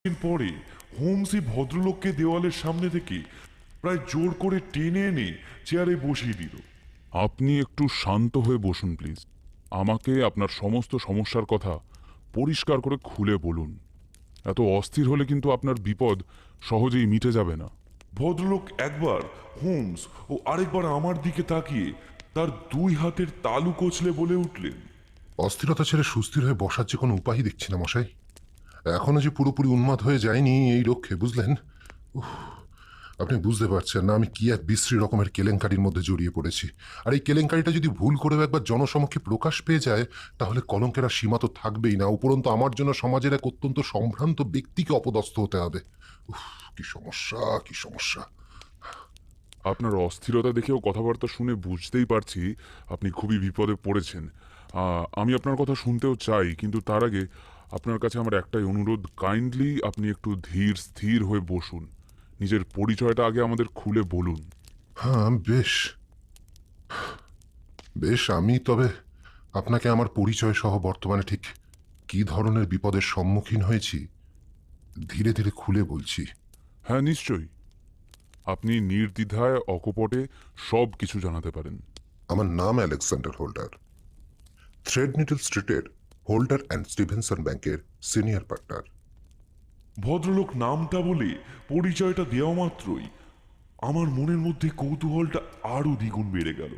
দিন পরে হোমসই ভদ্রলোককে দেওয়ালের সামনে থেকে প্রায় জোর করে টেনে এনে চেয়ারে বসিয়ে দিল। আপনি একটু শান্ত হয়ে বসুন প্লিজ। আমাকে আপনার সমস্ত সমস্যার কথা পরিষ্কার করে খুলে বলুন। এত অস্থির হলে কিন্তু আপনার বিপদ সহজেই মিটে যাবে না। ভদ্রলোক একবার হোমস ও আরেকবার আমার দিকে তাকিয়ে তার দুই হাতের তালু কচলে বলে উঠলেন, অস্থিরতা ছেড়ে সুস্থির হয়ে বসার যে কোনো উপায়ই দেখছি না মশাই। এখনো যে পুরোপুরি উন্মাদ হয়ে যায়নি এই রক্ষে, বুঝলেন? উফ, আপনি বুঝতে পারছেন না আমি কি এক বিশ্রী রকমের কেলেঙ্কারির মধ্যে জড়িয়ে পড়েছি। আর এই কেলেঙ্কারিটা যদি ভুল করেও একবার জনসমক্ষে প্রকাশ পেয়ে যায়, তাহলে কলঙ্কের আর সীমা তো থাকবেই না। উপরন্তু আমার জন্য সমাজের এক অত্যন্ত সম্ভ্রান্ত ব্যক্তিকে অপদস্থ হতে হবে। উফ, কি সমস্যা, কি সমস্যা! আপনার অস্থিরতা দেখেও কথাবার্তা শুনে বুঝতেই পারছি আপনি খুবই বিপদে পড়েছেন। আমি আপনার কথা শুনতেও চাই, কিন্তু তার আগে আপনার কাছে আমার একটাই অনুরোধ, কাইন্ডলি আপনি একটু ধীর স্থির হয়ে বসুন। নিজের পরিচয়টা আগে আমাদের খুলে বলুন। হ্যাঁ, বেশ বেশ আমি তবে আপনাকে আমার পরিচয় সহ বর্তমানে ঠিক কি ধরনের বিপদের সম্মুখীন হয়েছি ধীরে ধীরে খুলে বলছি। হ্যাঁ, নিশ্চয়ই। আপনি নির্দ্বিধায় অকপটে সব কিছু জানাতে পারেন। আমার নাম আলেকজান্ডার হোল্ডার, থ্রেডনিডল স্ট্রিটের হোল্ডার অ্যান্ড স্টিভেনসন ব্যাংকের সিনিয়র পার্টনার। ভদ্রলোক নামটা বলে পরিচয়টা দেওয়া মাত্রই আমার মনের মধ্যে কৌতূহলটা আরো দ্বিগুণ বেড়ে গেল।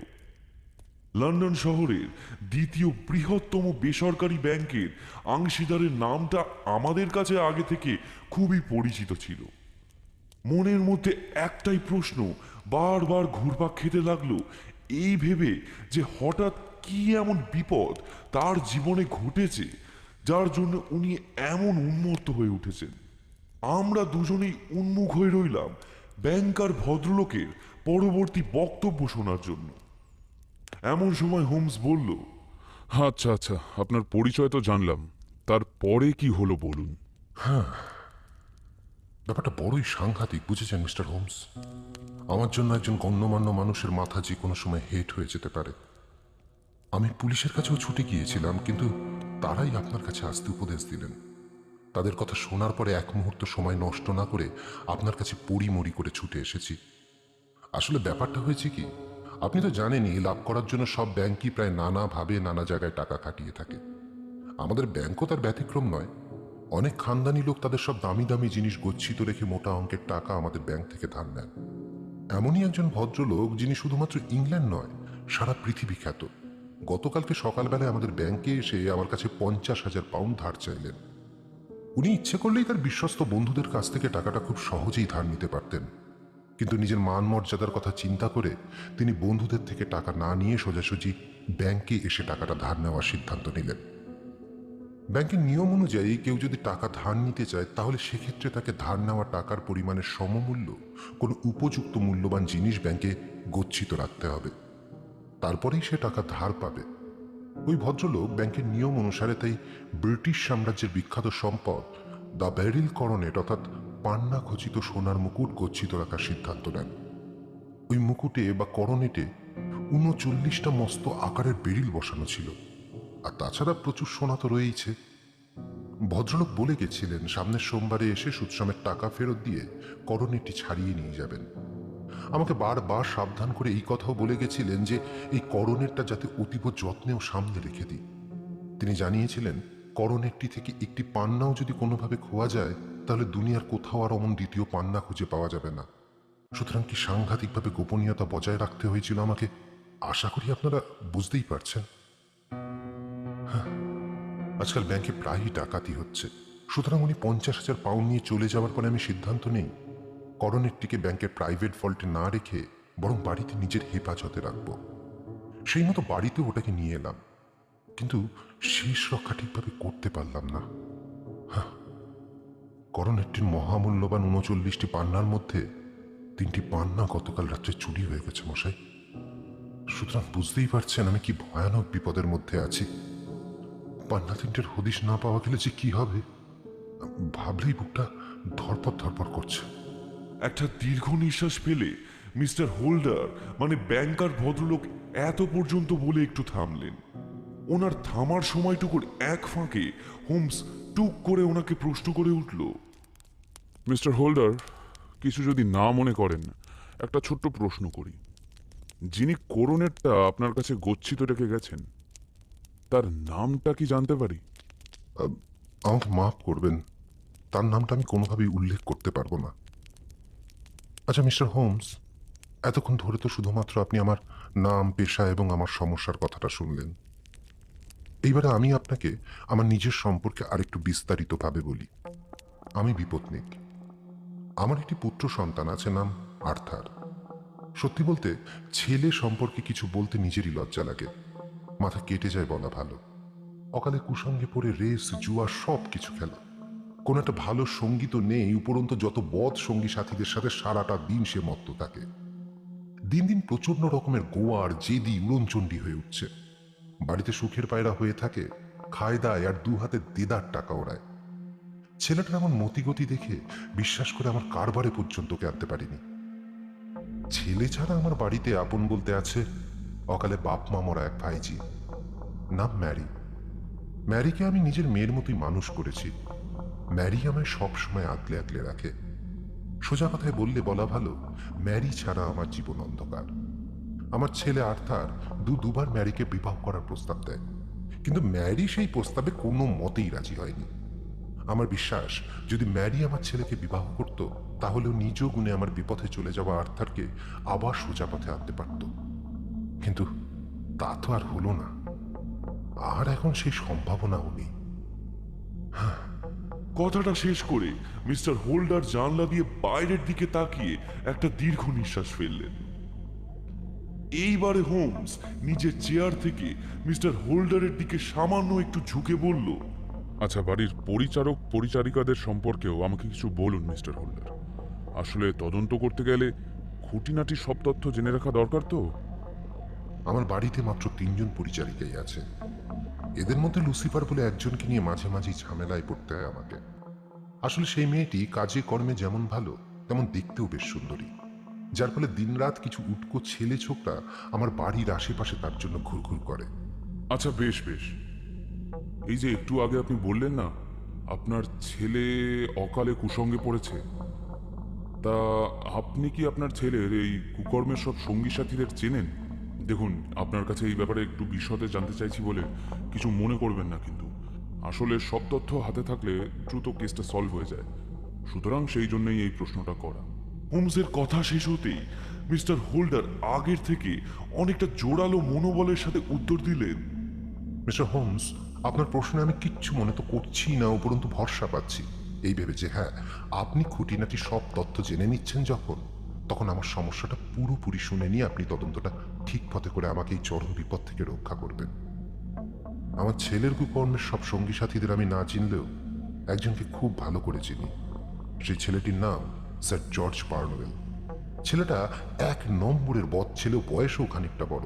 লন্ডন শহরের দ্বিতীয় বৃহত্তম বেসরকারি ব্যাংকের অংশীদারের নামটা আমাদের কাছে আগে থেকে খুবই পরিচিত ছিল। মনের মধ্যে একটাই প্রশ্ন বারবার ঘুরপাক খেতে লাগলো, এই ভেবে যে হঠাৎ কি এমন বিপদ তার জীবনে ঘটেছে যার জন্য উনি এমন উন্মত্ত হয়ে উঠেছেন। আমরা দুজনেই উন্মুখ হয়ে রইলাম ব্যাংকার ভদ্রলোকের পরবর্তী বক্তব্য শোনার জন্য। এমন সময় হোমস বলল, আচ্ছা আচ্ছা, আপনার পরিচয় তো জানলাম, তারপরে কি হলো বলুন। ব্যাপারটা বড়ই সাংঘাতিক, বুঝেছেন মিস্টার হোমস? আমার জন্য একজন গণ্যমান্য মানুষের মাথা যে কোনো সময় হেট হয়ে যেতে পারে। আমি পুলিশের কাছেও ছুটে গিয়েছিলাম, কিন্তু তারাই আপনার কাছে আসতে উপদেশ দিলেন। তাদের কথা শোনার পরে এক মুহূর্ত সময় নষ্ট না করে আপনার কাছে পড়িমড়ি করে ছুটে এসেছি। আসলে ব্যাপারটা হয়েছে কি, আপনি তো জানেনই লাভ করার জন্য সব ব্যাংকই প্রায় নানাভাবে নানা জায়গায় টাকা খাটিয়ে থাকে। আমাদের ব্যাংকও তার ব্যতিক্রম নয়। অনেক খানদানি লোক তাদের সব দামি দামি জিনিস গচ্ছিত রেখে মোটা অঙ্কের টাকা আমাদের ব্যাংক থেকে ধার নেন। এমনই একজন ভদ্রলোক যিনি শুধুমাত্র ইংল্যান্ড নয়, সারা পৃথিবী খ্যাত, গতকালকে সকালবেলায় আমাদের ব্যাংকে এসে আমার কাছে 50,000 পাউন্ড ধার চাইলেন। উনি ইচ্ছে করলেই তার বিশ্বস্ত বন্ধুদের কাছ থেকে টাকাটা খুব সহজেই ধার নিতে পারতেন, কিন্তু নিজের মান মর্যাদার কথা চিন্তা করে তিনি বন্ধুদের থেকে টাকা না নিয়ে সোজাসুজি ব্যাংকে এসে টাকাটা ধার নেওয়ার সিদ্ধান্ত নিলেন। ব্যাংকের নিয়ম অনুযায়ী কেউ যদি টাকা ধার নিতে চায়, তাহলে সেক্ষেত্রে তাকে ধার নেওয়া টাকার পরিমাণের সমমূল্য কোনো উপযুক্ত মূল্যবান জিনিস ব্যাংকে গচ্ছিত রাখতে হবে, তারপরেই সে টাকা ধার পাবে। ওই ভদ্রলোক ব্যাংকের নিয়ম অনুসারে তাই ব্রিটিশ সাম্রাজ্যের বিখ্যাত সম্পদ দ্য ব্যারিল করনেট অর্থাৎ পান্না খচিত সোনার মুকুট গচ্ছিত রাখার সিদ্ধান্ত নেন। ওই মুকুটে বা করনেটে 39টা মস্ত আকারের বেরিল বসানো ছিল, আর তাছাড়া প্রচুর সোনা তো রয়েইছে। ভদ্রলোক বলে গেছিলেন সামনের সোমবারে এসে সুদসমের টাকা ফেরত দিয়ে করনেটটি ছাড়িয়ে নিয়ে যাবেন। আমাকে বারবার সাবধান করে এই কথাও বলে গেছিলেন যে এই করনেটটা যাতে অতীব যত্নেও সামনে রেখে দিই। তিনি জানিয়েছিলেন করনেটটি থেকে একটি পান্নাও যদি কোনোভাবে খোয়া যায়, তাহলে দুনিয়ার কোথাও আর অমন দ্বিতীয় পান্না খুঁজে পাওয়া যাবে না। সুতরাং কি সাংঘাতিকভাবে গোপনীয়তা বজায় রাখতে হয়েছিল আমাকে, আশা করি আপনারা বুঝতেই পারছেন। আজকাল ব্যাংকে প্রায়ই ডাকাতি হচ্ছে, সুতরাং উনি 50,000 পাউন্ড নিয়ে চলে যাওয়ার পরে আমি সিদ্ধান্ত নেই করনেটটিকে ব্যাংকের প্রাইভেট ভল্টে না রেখে বরং বাড়িতে নিজের হেফাজতে রাখব। সেই মতো বাড়িতে ওটাকে নিয়ে এলাম, কিন্তু শেষ রক্ষা ঠিকভাবে করতে পারলাম না। করনেটটির মহামূল্যবান 39টি পান্নার মধ্যে 3টি পান্না গতকাল রাত্রে চুরি হয়ে গেছে মশাই। সুতরাং বুঝতেই পারছেন আমি কি ভয়ানক বিপদের মধ্যে আছি। পান্না 3টের হদিশ না পাওয়া গেলে যে কি হবে ভাবলেই বুকটা ধরপড় ধরপড় করছে। একটা দীর্ঘ নিঃশ্বাস ফেলে মিস্টার হোল্ডার মানে ব্যাংকার ভদ্রলোক এত পর্যন্ত বলে একটু থামলেন। ওনার থামার সময়টুকুর এক ফাঁকে হোমস টুক করে ওনাকে প্রশ্ন করে উঠল, মিস্টার হোল্ডার, কিছু যদি না মনে করেন, একটা ছোট্ট প্রশ্ন করি। যিনি করোনেটটা আপনার কাছে গচ্ছিত রেখে গেছেন, তার নামটা কি জানতে পারি? আমাকে মাফ করবেন, তার নামটা আমি কোনোভাবেই উল্লেখ করতে পারবো না। আচ্ছা মিস্টার হোমস, এতক্ষণ ধরে তো শুধুমাত্র আপনি আমার নাম, পেশা এবং আমার সমস্যার কথাটা শুনলেন। এইবারে আমি আপনাকে আমার নিজের সম্পর্কে আরেকটু বিস্তারিতভাবে বলি। আমি বিপত্নিক। আমার একটি পুত্র সন্তান আছে, নাম আর্থার। সত্যি বলতে ছেলে সম্পর্কে কিছু বলতে নিজেরই লজ্জা লাগে, মাথা কেটে যায় বলা ভালো। অকালে কুসঙ্গে পড়ে রেস, জুয়া সব কিছু খেলা। কোন একটা ভালো সঙ্গী তো নেই, উপরন্ত যত বদ সঙ্গী সাথীদের সাথে সারাটা দিন সে মত্ত থাকে। দিন দিন প্রচন্ড রকমের গোয়ার জেদি উড়নচণ্ডী হয়ে উঠছে। বাড়িতে সুখের পায়রা হয়ে থাকে, খায় দায় আর দু হাতে দেদার টাকা ওড়ায়। ছেলেটার এমন মতিগতি দেখে বিশ্বাস করে আমার কারবারে পর্যন্ত ওকে আনতে পারিনি। ছেলে ছাড়া আমার বাড়িতে আপন বলতে আছে অকালে বাপ মা মরা এক ভাইজি, নাম ম্যারি। ম্যারিকে আমি নিজের মেয়ের মতোই মানুষ করেছি। ম্যারি আমায় সবসময় আগলে আগলে রাখে। সোজা কথায় বললে বলা ভালো, ম্যারি ছাড়া আমার জীবন অন্ধকার। আমার ছেলে আর্থার দুবার ম্যারিকে বিবাহ করার প্রস্তাব দেয়, কিন্তু ম্যারি সেই প্রস্তাবে কোনো মতেই রাজি হয়নি। আমার বিশ্বাস, যদি ম্যারি আমার ছেলেকে বিবাহ করত, তাহলেও নিজ গুণে আমার বিপথে চলে যাওয়া আর্থারকে আবার সোজা পথে আনতে পারত। কিন্তু তা তো আর হলো না, আর এখন সেই সম্ভাবনাও নেই। কথাটা শেষ করে মিস্টার হোল্ডার জানলা দিয়ে বাইরের দিকে তাকিয়ে একটা দীর্ঘ নিঃশ্বাস ফেললেন। এইবারে হোমস নিজের চেয়ার থেকে মিস্টার হোল্ডারের দিকে সামান্য একটু ঝুঁকে বলল, আচ্ছা, বাড়ির পরিচারক পরিচারিকাদের সম্পর্কেও আমাকে কিছু বলুন মিস্টার হোল্ডার। আসলে তদন্ত করতে গেলে খুঁটিনাটি সব তথ্য জেনে রাখা দরকার তো। আমার বাড়িতে মাত্র 3জন পরিচারিকাই আছে। এদের মধ্যে লুসিফার বলে একজনকে নিয়ে মাঝে মাঝেই ঝামেলায় পড়তে হয় আমাকে। আসলে সেই মেয়েটি কাজে কর্মে যেমন ভালো, তেমন দেখতেও বেশ সুন্দরী, যার ফলে দিনরাত কিছু উটকো ছেলে ছোকরা আমার বাড়ির আশেপাশে তার জন্য ঘুরঘুর করে। আচ্ছা, বেশ বেশ। এই যে একটু আগে আপনি বললেন না আপনার ছেলে অকালে কুসঙ্গে পড়েছে, তা আপনি কি আপনার ছেলের এই কুকর্মের সব সঙ্গী সাথীদের চেনেন? দেখুন, আপনার কাছে এই ব্যাপারে একটু বিশদে জানতে চাইছি বলে কিছু মনে করবেন না, কিন্তু আসলে সব তথ্য হাতে থাকলে দ্রুত কেসটা সলভ হয়ে যায়। সুতরাং সেই জন্যই এই প্রশ্নটা করা। হোমসের কথা শেষ হতেই মিস্টার হোল্ডার আগের থেকে অনেকটা জোরালো মনোবলের সাথে উত্তর দিলেন, মিস্টার হোমস, আপনার প্রশ্নে আমি কিচ্ছু মনে তো করছি না, উপরন্তু ভরসা পাচ্ছি এই ভেবে যে হ্যাঁ, আপনি খুঁটিনাটি সব তথ্য জেনে নিচ্ছেন যখন, তখন আমার সমস্যাটা পুরোপুরি শুনে নিয়ে আপনি তদন্তটা ঠিক পথে করে আমাকে এই চরম বিপদ থেকে রক্ষা করবেন। আমার ছেলের কুকর্মের সব সঙ্গী সাথীদের আমি না চিনলেও একজনকে খুব ভালো করে চিনি। সেই ছেলেটির নাম স্যার জর্জ বার্নওয়েল। ছেলেটা 1 নম্বরের বদ ছেলে, বয়সেও খানিকটা বড়।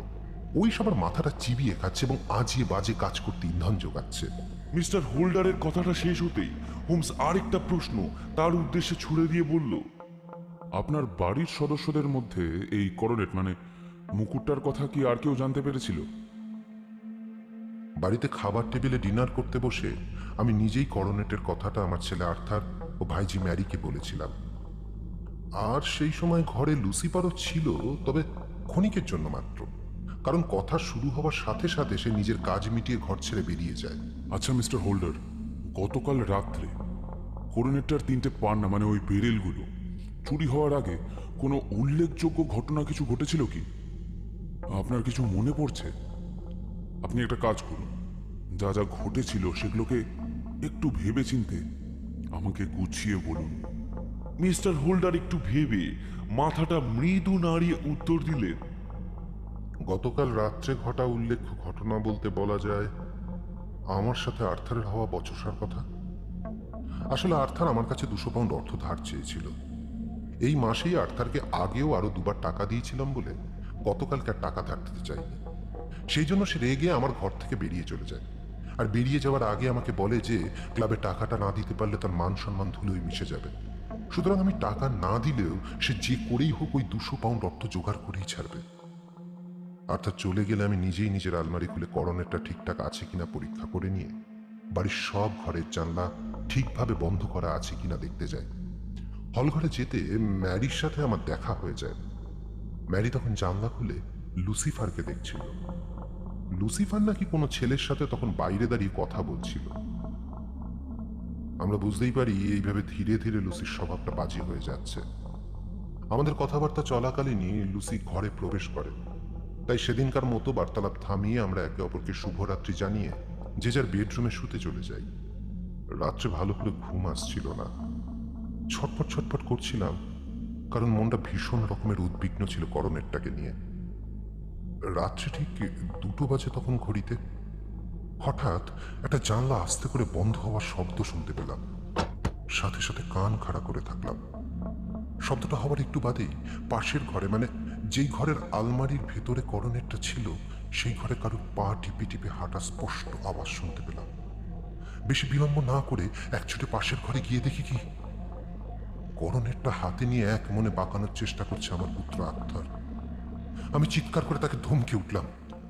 ওই সবার মাথাটা চিবিয়ে খাচ্ছে এবং আজিয়ে বাজে কাজ করতে ইন্ধন যোগাচ্ছে। মিস্টার হোল্ডারের কথাটা শেষ হতেই হোমস আরেকটা প্রশ্ন তার উদ্দেশ্যে ছুড়ে দিয়ে বলল, আপনার বাড়ির সদস্যদের মধ্যে এই করোনেট মানে মুকুটটার কথা কি আর কেউ জানতে পেরেছিল? বাড়িতে খাবার টেবিলে ডিনার করতে বসে আমি নিজেই করোনেটের কথাটা আমার ছেলে আর্থার ও ভাইজি ম্যারিকে বলেছিলাম। আর সেই সময় ঘরে লুসিফারও ছিল, তবে ক্ষণিকের জন্য মাত্র, কারণ কথা শুরু হওয়ার সাথে সাথে সে নিজের কাজ মিটিয়ে ঘর ছেড়ে বেরিয়ে যায়। আচ্ছা মিস্টার হোল্ডার, গতকাল রাত্রে করোনেটটার 3টে পান্না মানে ওই বেরেলগুলো চুরি হওয়ার আগে কোনো উল্লেখযোগ্য ঘটনা কিছু ঘটেছিল কি? আপনার কিছু মনে পড়ছে? আপনি একটা কাজ করুন, যা যা ঘটেছিল সেগুলোকে একটু ভেবে চিনতে আমাকে গুছিয়ে বলুন। মিস্টার হোল্ডার একটু ভেবে মাথাটা মৃদু নাড়িয়ে উত্তর দিলেন, গতকাল রাত্রে ঘটা উল্লেখ্য ঘটনা বলতে বলা যায় আমার সাথে আর্থারের হওয়া বচসার কথা। আসলে আর্থার আমার কাছে 200 পাউন্ড অর্থ ধার চেয়েছিল। এই মাসেই আর্থারকে আগেও আরো 2বার টাকা দিয়েছিলাম বলে গতকালকে আর টাকা ধার দিতে চাইনি। সেই জন্য সে রেগে আমার ঘর থেকে বেরিয়ে চলে যায়। আর বেরিয়ে যাওয়ার আগে আমাকে বলে যে ক্লাবে টাকাটা না দিতে পারলে তার মান সম্মান ধুলোয় মিশে যাবে। সুতরাং আমি টাকা না দিলেও সে যে করেই হোক ওই 200 পাউন্ড অর্থ জোগাড় করেই ছাড়বে। অর্থাৎ চলে গেলে আমি নিজেই নিজের আলমারি খুলে করোনেটটা ঠিকঠাক আছে কিনা পরীক্ষা করে নিয়ে বাড়ির সব ঘরের জানলা ঠিকভাবে বন্ধ করা আছে কিনা দেখতে যাই। হলঘরে যেতে ম্যারির সাথে আমার দেখা হয়ে যায়। ম্যারি তখন জানলা খুলে লুসিফারকে দেখছিল। লুসিফার নাকি কোনো ছেলের সাথে তখন বাইরে দাঁড়িয়ে কথা বলছিল। আমরা বুঝতেই পারি এইভাবে ধীরে ধীরে লুসির স্বভাবটা বাজে হয়ে যাচ্ছে। আমাদের কথাবার্তা চলাকালীনই লুসি ঘরে প্রবেশ করে। তাই সেদিনকার মতো বার্তালাপ থামিয়ে আমরা একে অপরকে শুভরাত্রি জানিয়ে যে যার বেডরুমে শুতে চলে যাই। রাত্রে ভালো করে ঘুম আসছিল না, ছটফট ছটফট করছিলাম, কারণ মনটা ভীষণ রকমের উদ্বিগ্ন ছিল করণেরটাকে নিয়ে। রাত্রে ঠিক 2টো বাজে তখন ঘড়িতে হঠাৎ একটা জানলা আস্তে করে বন্ধ হওয়ার শব্দ শুনতে পেলাম। সাথে সাথে কান খাড়া করে থাকলাম। শব্দটা হওয়ার একটু বাদেই পাশের ঘরে, মানে যেই ঘরের আলমারির ভেতরে করণেরটা ছিল, সেই ঘরে কারোর পা টিপে টিপে হাঁটা স্পষ্ট আওয়াজ শুনতে পেলাম। বেশি বিলম্ব না করে একছুটে পাশের ঘরে গিয়ে দেখি কি করণেরটা হাতে নিয়ে এক মনে বাঁকানোর চেষ্টা করছে আমার পুত্র আর্থার। আমি চিৎকার করে তাকে ধমকে উঠলাম,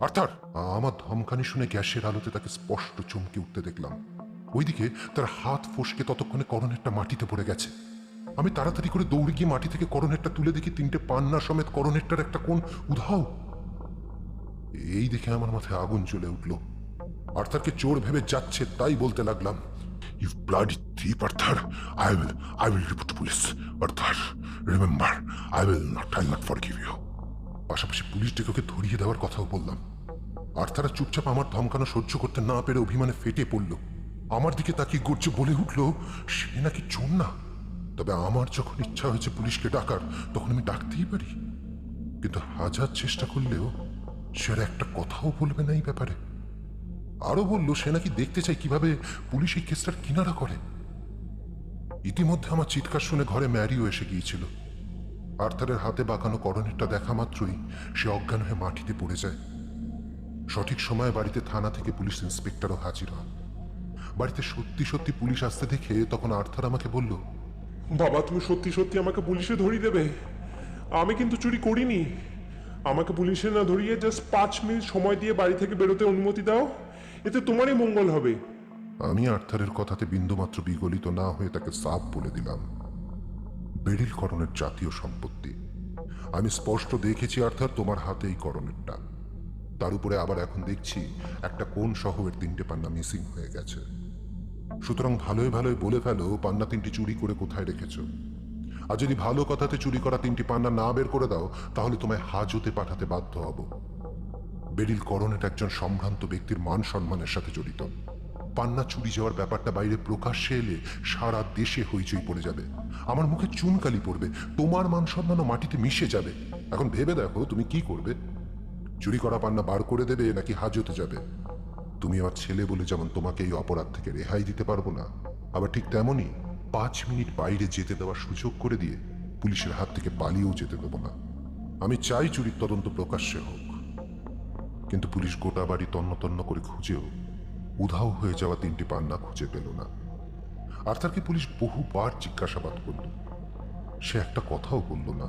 আর্থার! আমার ধমকানি শুনে গ্যাসের আলোতে তাকে স্পষ্ট চমকে উঠতে দেখলাম। ওইদিকে তার হাত ফসকে ততক্ষণে করণেরটা মাটিতে পড়ে গেছে। আমি তাড়াতাড়ি করে দৌড়ে গিয়ে মাটি থেকে করণেরটা তুলে দেখি 3টে পান্না সমেত করণেরটার একটা কোণ উধাও। এই দেখে আমার মাথায় আগুন জ্বলে উঠল। আর্থারকে চোর ভেবে যাচ্ছে তাই বলতে লাগলাম, you bloody thief Arthur, I will report to police. Arthur, remember, I will not forgive you. পাশাপাশি পুলিশ ডেকে ওকে ধরিয়ে দেওয়ার কথাও বললাম। আর্থারা চুপচাপ আমার ধমকানো সহ্য করতে না পেরে অভিমানে ফেটে পড়ল। আমার দিকে তাকিয়ে গর্জে বলে উঠল সে নাকি চোর না, তবে আমার যখন ইচ্ছা হয়েছে পুলিশকে ডাকার তখন আমি ডাকতেই পারি। কিন্তু হাজার চেষ্টা করলেও সে আর একটা কথাও বলবে না এই ব্যাপারে। আরো বলল সে নাকি দেখতে চায় কিভাবে পুলিশ এই কেসটার কিনারা করে। ইতিমধ্যে আমার চিৎকার শুনে ঘরে ম্যারিও এসে গিয়েছিল। আর্থারের হাতে বাঁকানো করণেরটা দেখা মাত্রই সে অজ্ঞান হয়ে মাটিতে পড়ে যায়। সঠিক সময়ে বাড়িতে থানা থেকে পুলিশ ইন্সপেক্টরও হাজির হন। বাড়িতে সত্যি সত্যি পুলিশ আসতে দেখে তখন আর্থার আমাকে বলল, বাবা, তুমি সত্যি সত্যি আমাকে পুলিশে ধরিয়ে দেবে? আমি কিন্তু চুরি করিনি। আমাকে পুলিশে না ধরিয়ে জাস্ট 5 মিনিট সময় দিয়ে বাড়ি থেকে বেরোতে অনুমতি দাও, এতে তোমারই মঙ্গল হবে। আমি আর্থারের কথাতে বিন্দুমাত্র বিগলিত না হয়ে তাকে সাফ বলে দিলাম, বেরিল করণের জাতীয় সম্পত্তি। আমি স্পষ্ট দেখেছি আর্থার তোমার হাতে এই করণেরটা। তার উপরে আবার এখন দেখছি একটা কোণ সহ এর 3টে পান্না মিসিং হয়ে গেছে। সুতরাং ভালোই ভালোই বলে ফেলো পান্না 3টি চুরি করে কোথায় রেখেছ। আর যদি ভালো কথাতে চুরি করা 3টি পান্না না বের করে দাও তাহলে তোমায় হাজতে পাঠাতে বাধ্য হব। বেরিল করণের একজন সম্ভ্রান্ত ব্যক্তির মান সম্মানের সাথে জড়িত। পান্না চুরি যাওয়ার ব্যাপারটা বাইরে প্রকাশ্যে এলে সারা দেশে হইচই পড়ে যাবে, আমার মুখে চুনকালি পড়বে, তোমার মান সম্মানও মাটিতে মিশে যাবে। এখন ভেবে দেখো তুমি কি করবে? চুরি করা পান্না বার করে দেবে নাকি হাজতে যাবে? তুমি আমার ছেলে বলে যেমন তোমাকে এই অপরাধ থেকে রেহাই দিতে পারবো না, আবার ঠিক তেমনই 5 মিনিট বাইরে যেতে দেওয়ার সুযোগ করে দিয়ে পুলিশের হাত থেকে পালিয়েও যেতে দেবো না। আমি চাই চুরির তদন্ত প্রকাশ্যে হোক, কিন্তু পুলিশ গোটা বাড়ি তন্ন তন্ন করে খুঁজেও উধাও হয়ে যাওয়া 3টি পান্না খুঁজে পেল না। আর্থারকে পুলিশ বহুবার জিজ্ঞাসাবাদ করল, সে একটা কথাও বলল না,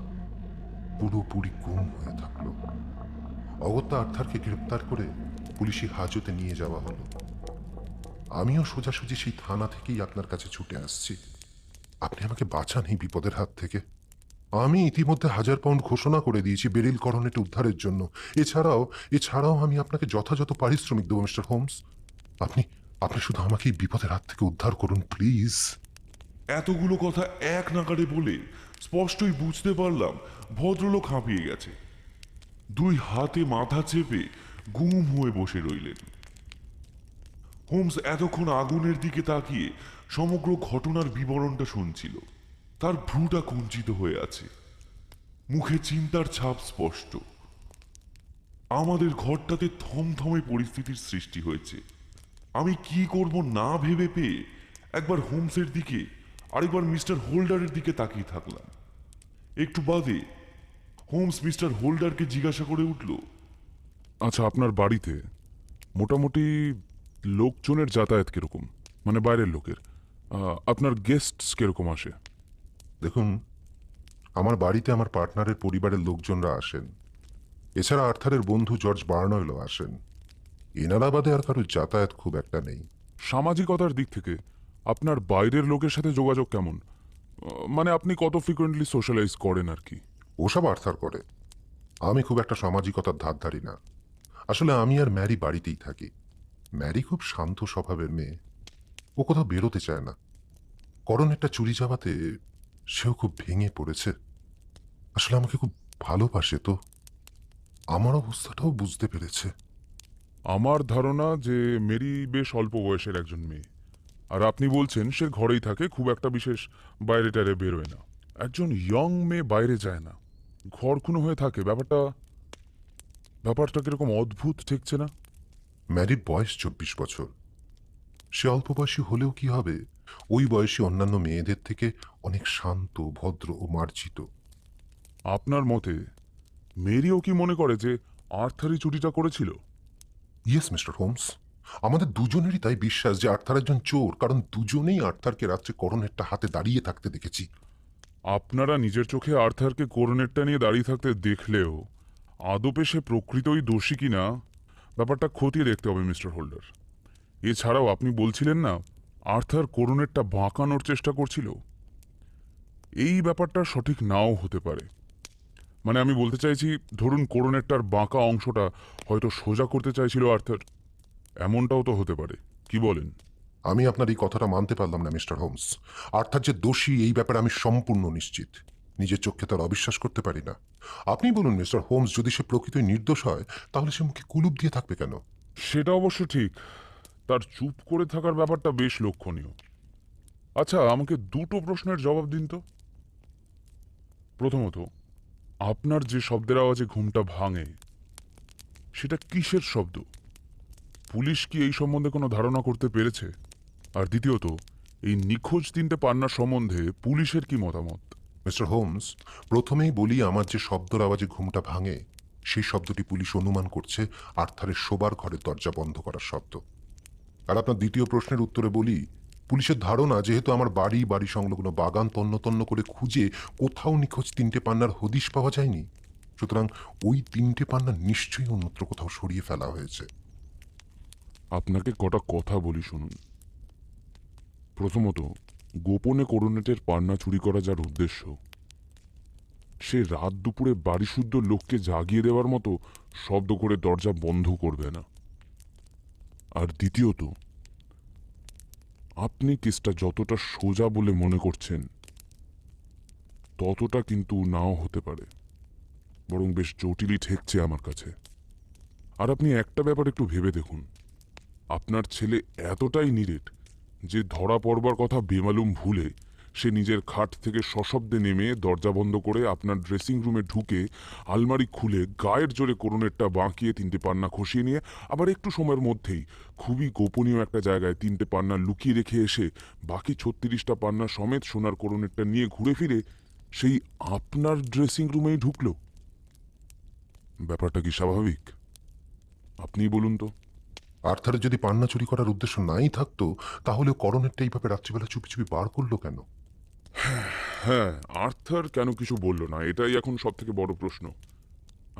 পুরোপুরি গুম হয়ে থাকলো। অগত্যা আর্থারকে গ্রেপ্তার করে পুলিশি হাজতে নিয়ে যাওয়া হলো। আমিও সোজাসুজি সেই থানা থেকেই আপনার কাছে ছুটে আসছি। আপনি আমাকে বাঁচান এই বিপদের হাত থেকে। আমি ইতিমধ্যে 1000 পাউন্ড ঘোষণা করে দিয়েছি বেরিল করণেট উদ্ধারের জন্য। এছাড়াও আমি আপনাকে যথাযথ পারিশ্রমিক দেবো মিস্টার হোমস। আপনি শুধু আমাকে এই বিপদের হাত থেকে উদ্ধার করুন প্লিজ। এতগুলো কথা এক নাগাড়ে বলে স্পষ্টই বুঝতে পারলাম ভদ্রলোক হাঁপিয়ে গেছে। 2 হাতে মাথা চেপে গুম হয়ে বসে রইলেন। হোমস এতক্ষণ আগুনের দিকে তাকিয়ে সমগ্র ঘটনার বিবরণটা শুনছিল। তার ভ্রুটা কুঞ্চিত হয়ে আছে, মুখে চিন্তার ছাপ স্পষ্ট। আমাদের ঘরটাতে থমথমে পরিস্থিতির সৃষ্টি হয়েছে। আমি কি করব না ভেবে পেয়ে একবার হোমসের দিকে আরেকবার মিস্টার হোল্ডারের দিকে তাকিয়ে থাকলাম। একটু বাদে হোমস মিস্টার হোল্ডারকে জিজ্ঞাসা করে উঠল, আচ্ছা, আপনার বাড়িতে মোটামুটি লোকজনের যাতায়াত কিরকম, মানে বাইরের লোকের? আপনার গেস্টস কিরকম আসে? দেখুন, আমার বাড়িতে আমার পার্টনারের পরিবারের লোকজনরা আসেন। এছাড়া আর্থারের বন্ধু জর্জ বার্নয়েলও আসেন। এনারা বাদে আর কারো যাতায়াত খুব একটা নেই। সামাজিকতার দিক থেকে আপনার বাইরের লোকের সাথে যোগাযোগ কেমন? মানে আপনি কত ফ্রিকোয়েন্টলি সোশ্যালাইজ করেন আর কি? ওসব আর্থার করে। আমি খুব একটা সামাজিকতার ধার ধারি না। আসলে আমি আর ম্যারি বাড়িতেই থাকি। ম্যারি খুব শান্ত স্বভাবের মেয়ে, ও কোথাও বেরোতে চায় না। করণেরটা চুরি যাওয়াতে সেও খুব ভেঙে পড়েছে। আসলে আমাকে খুব ভালোবাসে তো, আমার অবস্থাটাও বুঝতে পেরেছে। আমার ধারণা যে মেরি বেশ অল্প বয়সের একজন মেয়ে, আর আপনি বলছেন সে ঘরেই থাকে, খুব একটা বিশেষ বাইরে টাইরে বেরোয় না। একজন ইয়ং মেয়ে বাইরে যায় না, ঘরকুনো হয়ে থাকে, ব্যাপারটা ব্যাপারটা কিরকম অদ্ভুত ঠেকছে না? ম্যারির বয়স 24 বছর। সে অল্প বয়সী হলেও কি হবে, ওই বয়সী অন্যান্য মেয়েদের থেকে অনেক শান্ত, ভদ্র ও মার্জিত। আপনার মতে মেরিও কি মনে করে যে আর্থারই চুরিটা করেছিল? ইয়েস মিস্টার হোমস, আমাদের দুজনেরই তাই বিশ্বাস যে আর্থার একজন চোর, কারণ দুজনেই আর্থারকে রাত্রে করণেরটা হাতে দাঁড়িয়ে থাকতে দেখেছি। আপনারা নিজের চোখে আর্থারকে কোরনেটটা নিয়ে দাঁড়িয়ে থাকতে দেখলেও আদপে সে প্রকৃতই দোষী কিনা ব্যাপারটা খতিয়ে দেখতে হবে মিস্টার হোল্ডার। এছাড়াও আপনি বলছিলেন না আর্থার কোরনেটটা বাঁকানোর চেষ্টা করছিল? এই ব্যাপারটা সঠিক নাও হতে পারে। মানে আমি বলতে চাইছি, ধরুন কোরনেটটার বাঁকা অংশটা হয়তো সোজা করতে চাইছিল আর্থার, এমনটাও তো হতে পারে। কি বলেন? আমি আপনার এই কথাটা মানতে পারলাম না মিস্টার হোমস। আর্থার যে দোষী এই ব্যাপারে আমি সম্পূর্ণ নিশ্চিত। নিজের চোখকে তার অবিশ্বাস করতে পারি না। আপনি বলুন মিস্টার হোমস, যদি সে প্রকৃতই নির্দোষ হয় তাহলে সে মুখে কুলুপ দিয়ে থাকবে কেন? সেটা অবশ্য ঠিক, তার চুপ করে থাকার ব্যাপারটা বেশ লক্ষণীয়। আচ্ছা, আমাকে দুটো প্রশ্নের জবাব দিন তো। প্রথমত, আপনার যে শব্দের আওয়াজে ঘুমটা ভাঙে সেটা কিসের শব্দ? পুলিশ কি এই সম্বন্ধে কোনো ধারণা করতে পেরেছে? আর দ্বিতীয়ত, এই নিখোঁজ 3টে পান্না সম্বন্ধে পুলিশের কি মতামত? মিস্টার হোমস, প্রথমেই বলি, আমার যে শব্দের আওয়াজে ঘুমটা ভাঙে সেই শব্দটি পুলিশ অনুমান করছে আর্থারের শোবার ঘরের দরজা বন্ধ করার শব্দ। আর আপনার দ্বিতীয় প্রশ্নের উত্তরে বলি, পুলিশের ধারণা যেহেতু আমার বাড়ি সংলগ্ন বাগান তন্ন তন্ন করে খুঁজে কোথাও নিখোঁজ 3টে পান্নার হদিশ পাওয়া যায়নি, সুতরাং ওই 3টে পান্না নিশ্চয়ই অন্যত্র কোথাও সরিয়ে ফেলা হয়েছে। আপনাকে কটা কথা বলি শুনুন। প্রথমত, গোপনে করোনেটের পান্না চুরি করা যার উদ্দেশ্য, সে রাত দুপুরে বাড়িশুদ্ধ লোককে জাগিয়ে দেওয়ার মতো শব্দ করে দরজা বন্ধ করবে না। আর দ্বিতীয়ত, আপনি কেসটা যতটা সোজা বলে মনে করছেন ততটা কিন্তু নাও হতে পারে, বরং বেশ জটিলই ঠেকছে আমার কাছে। আর আপনি একটা ব্যাপার একটু ভেবে দেখুন, আপনার ছেলে এতটাই নিরেট যে ধরা পড়বার কথা বেমালুম ভুলে সে নিজের খাট থেকে সশব্দে নেমে দরজা বন্ধ করে আপনার ড্রেসিং রুমে ঢুকে আলমারি খুলে গায়ের জোরে করোনেটটা বাঁকিয়ে 3টে পান্না খসিয়ে নিয়ে আবার একটু সময়ের মধ্যেই খুবই গোপনীয় একটা জায়গায় 3টে পান্না লুকিয়ে রেখে এসে বাকি 36টা পান্না সমেত সোনার করোনেটটা নিয়ে ঘুরে ফিরে সেই আপনার ড্রেসিং রুমেই ঢুকলো। ব্যাপারটা কি স্বাভাবিক? আপনিই বলুন তো। আর্থারের যদি পান্না চুরি করার উদ্দেশ্য নাই থাকতো তাহলে করণেরটা এইভাবে রাত্রিবেলা চুপি চুপি বার করলো কেন? হ্যাঁ, আর্থার কেন কিছু বলল না, এটাই এখন সব থেকে বড় প্রশ্ন।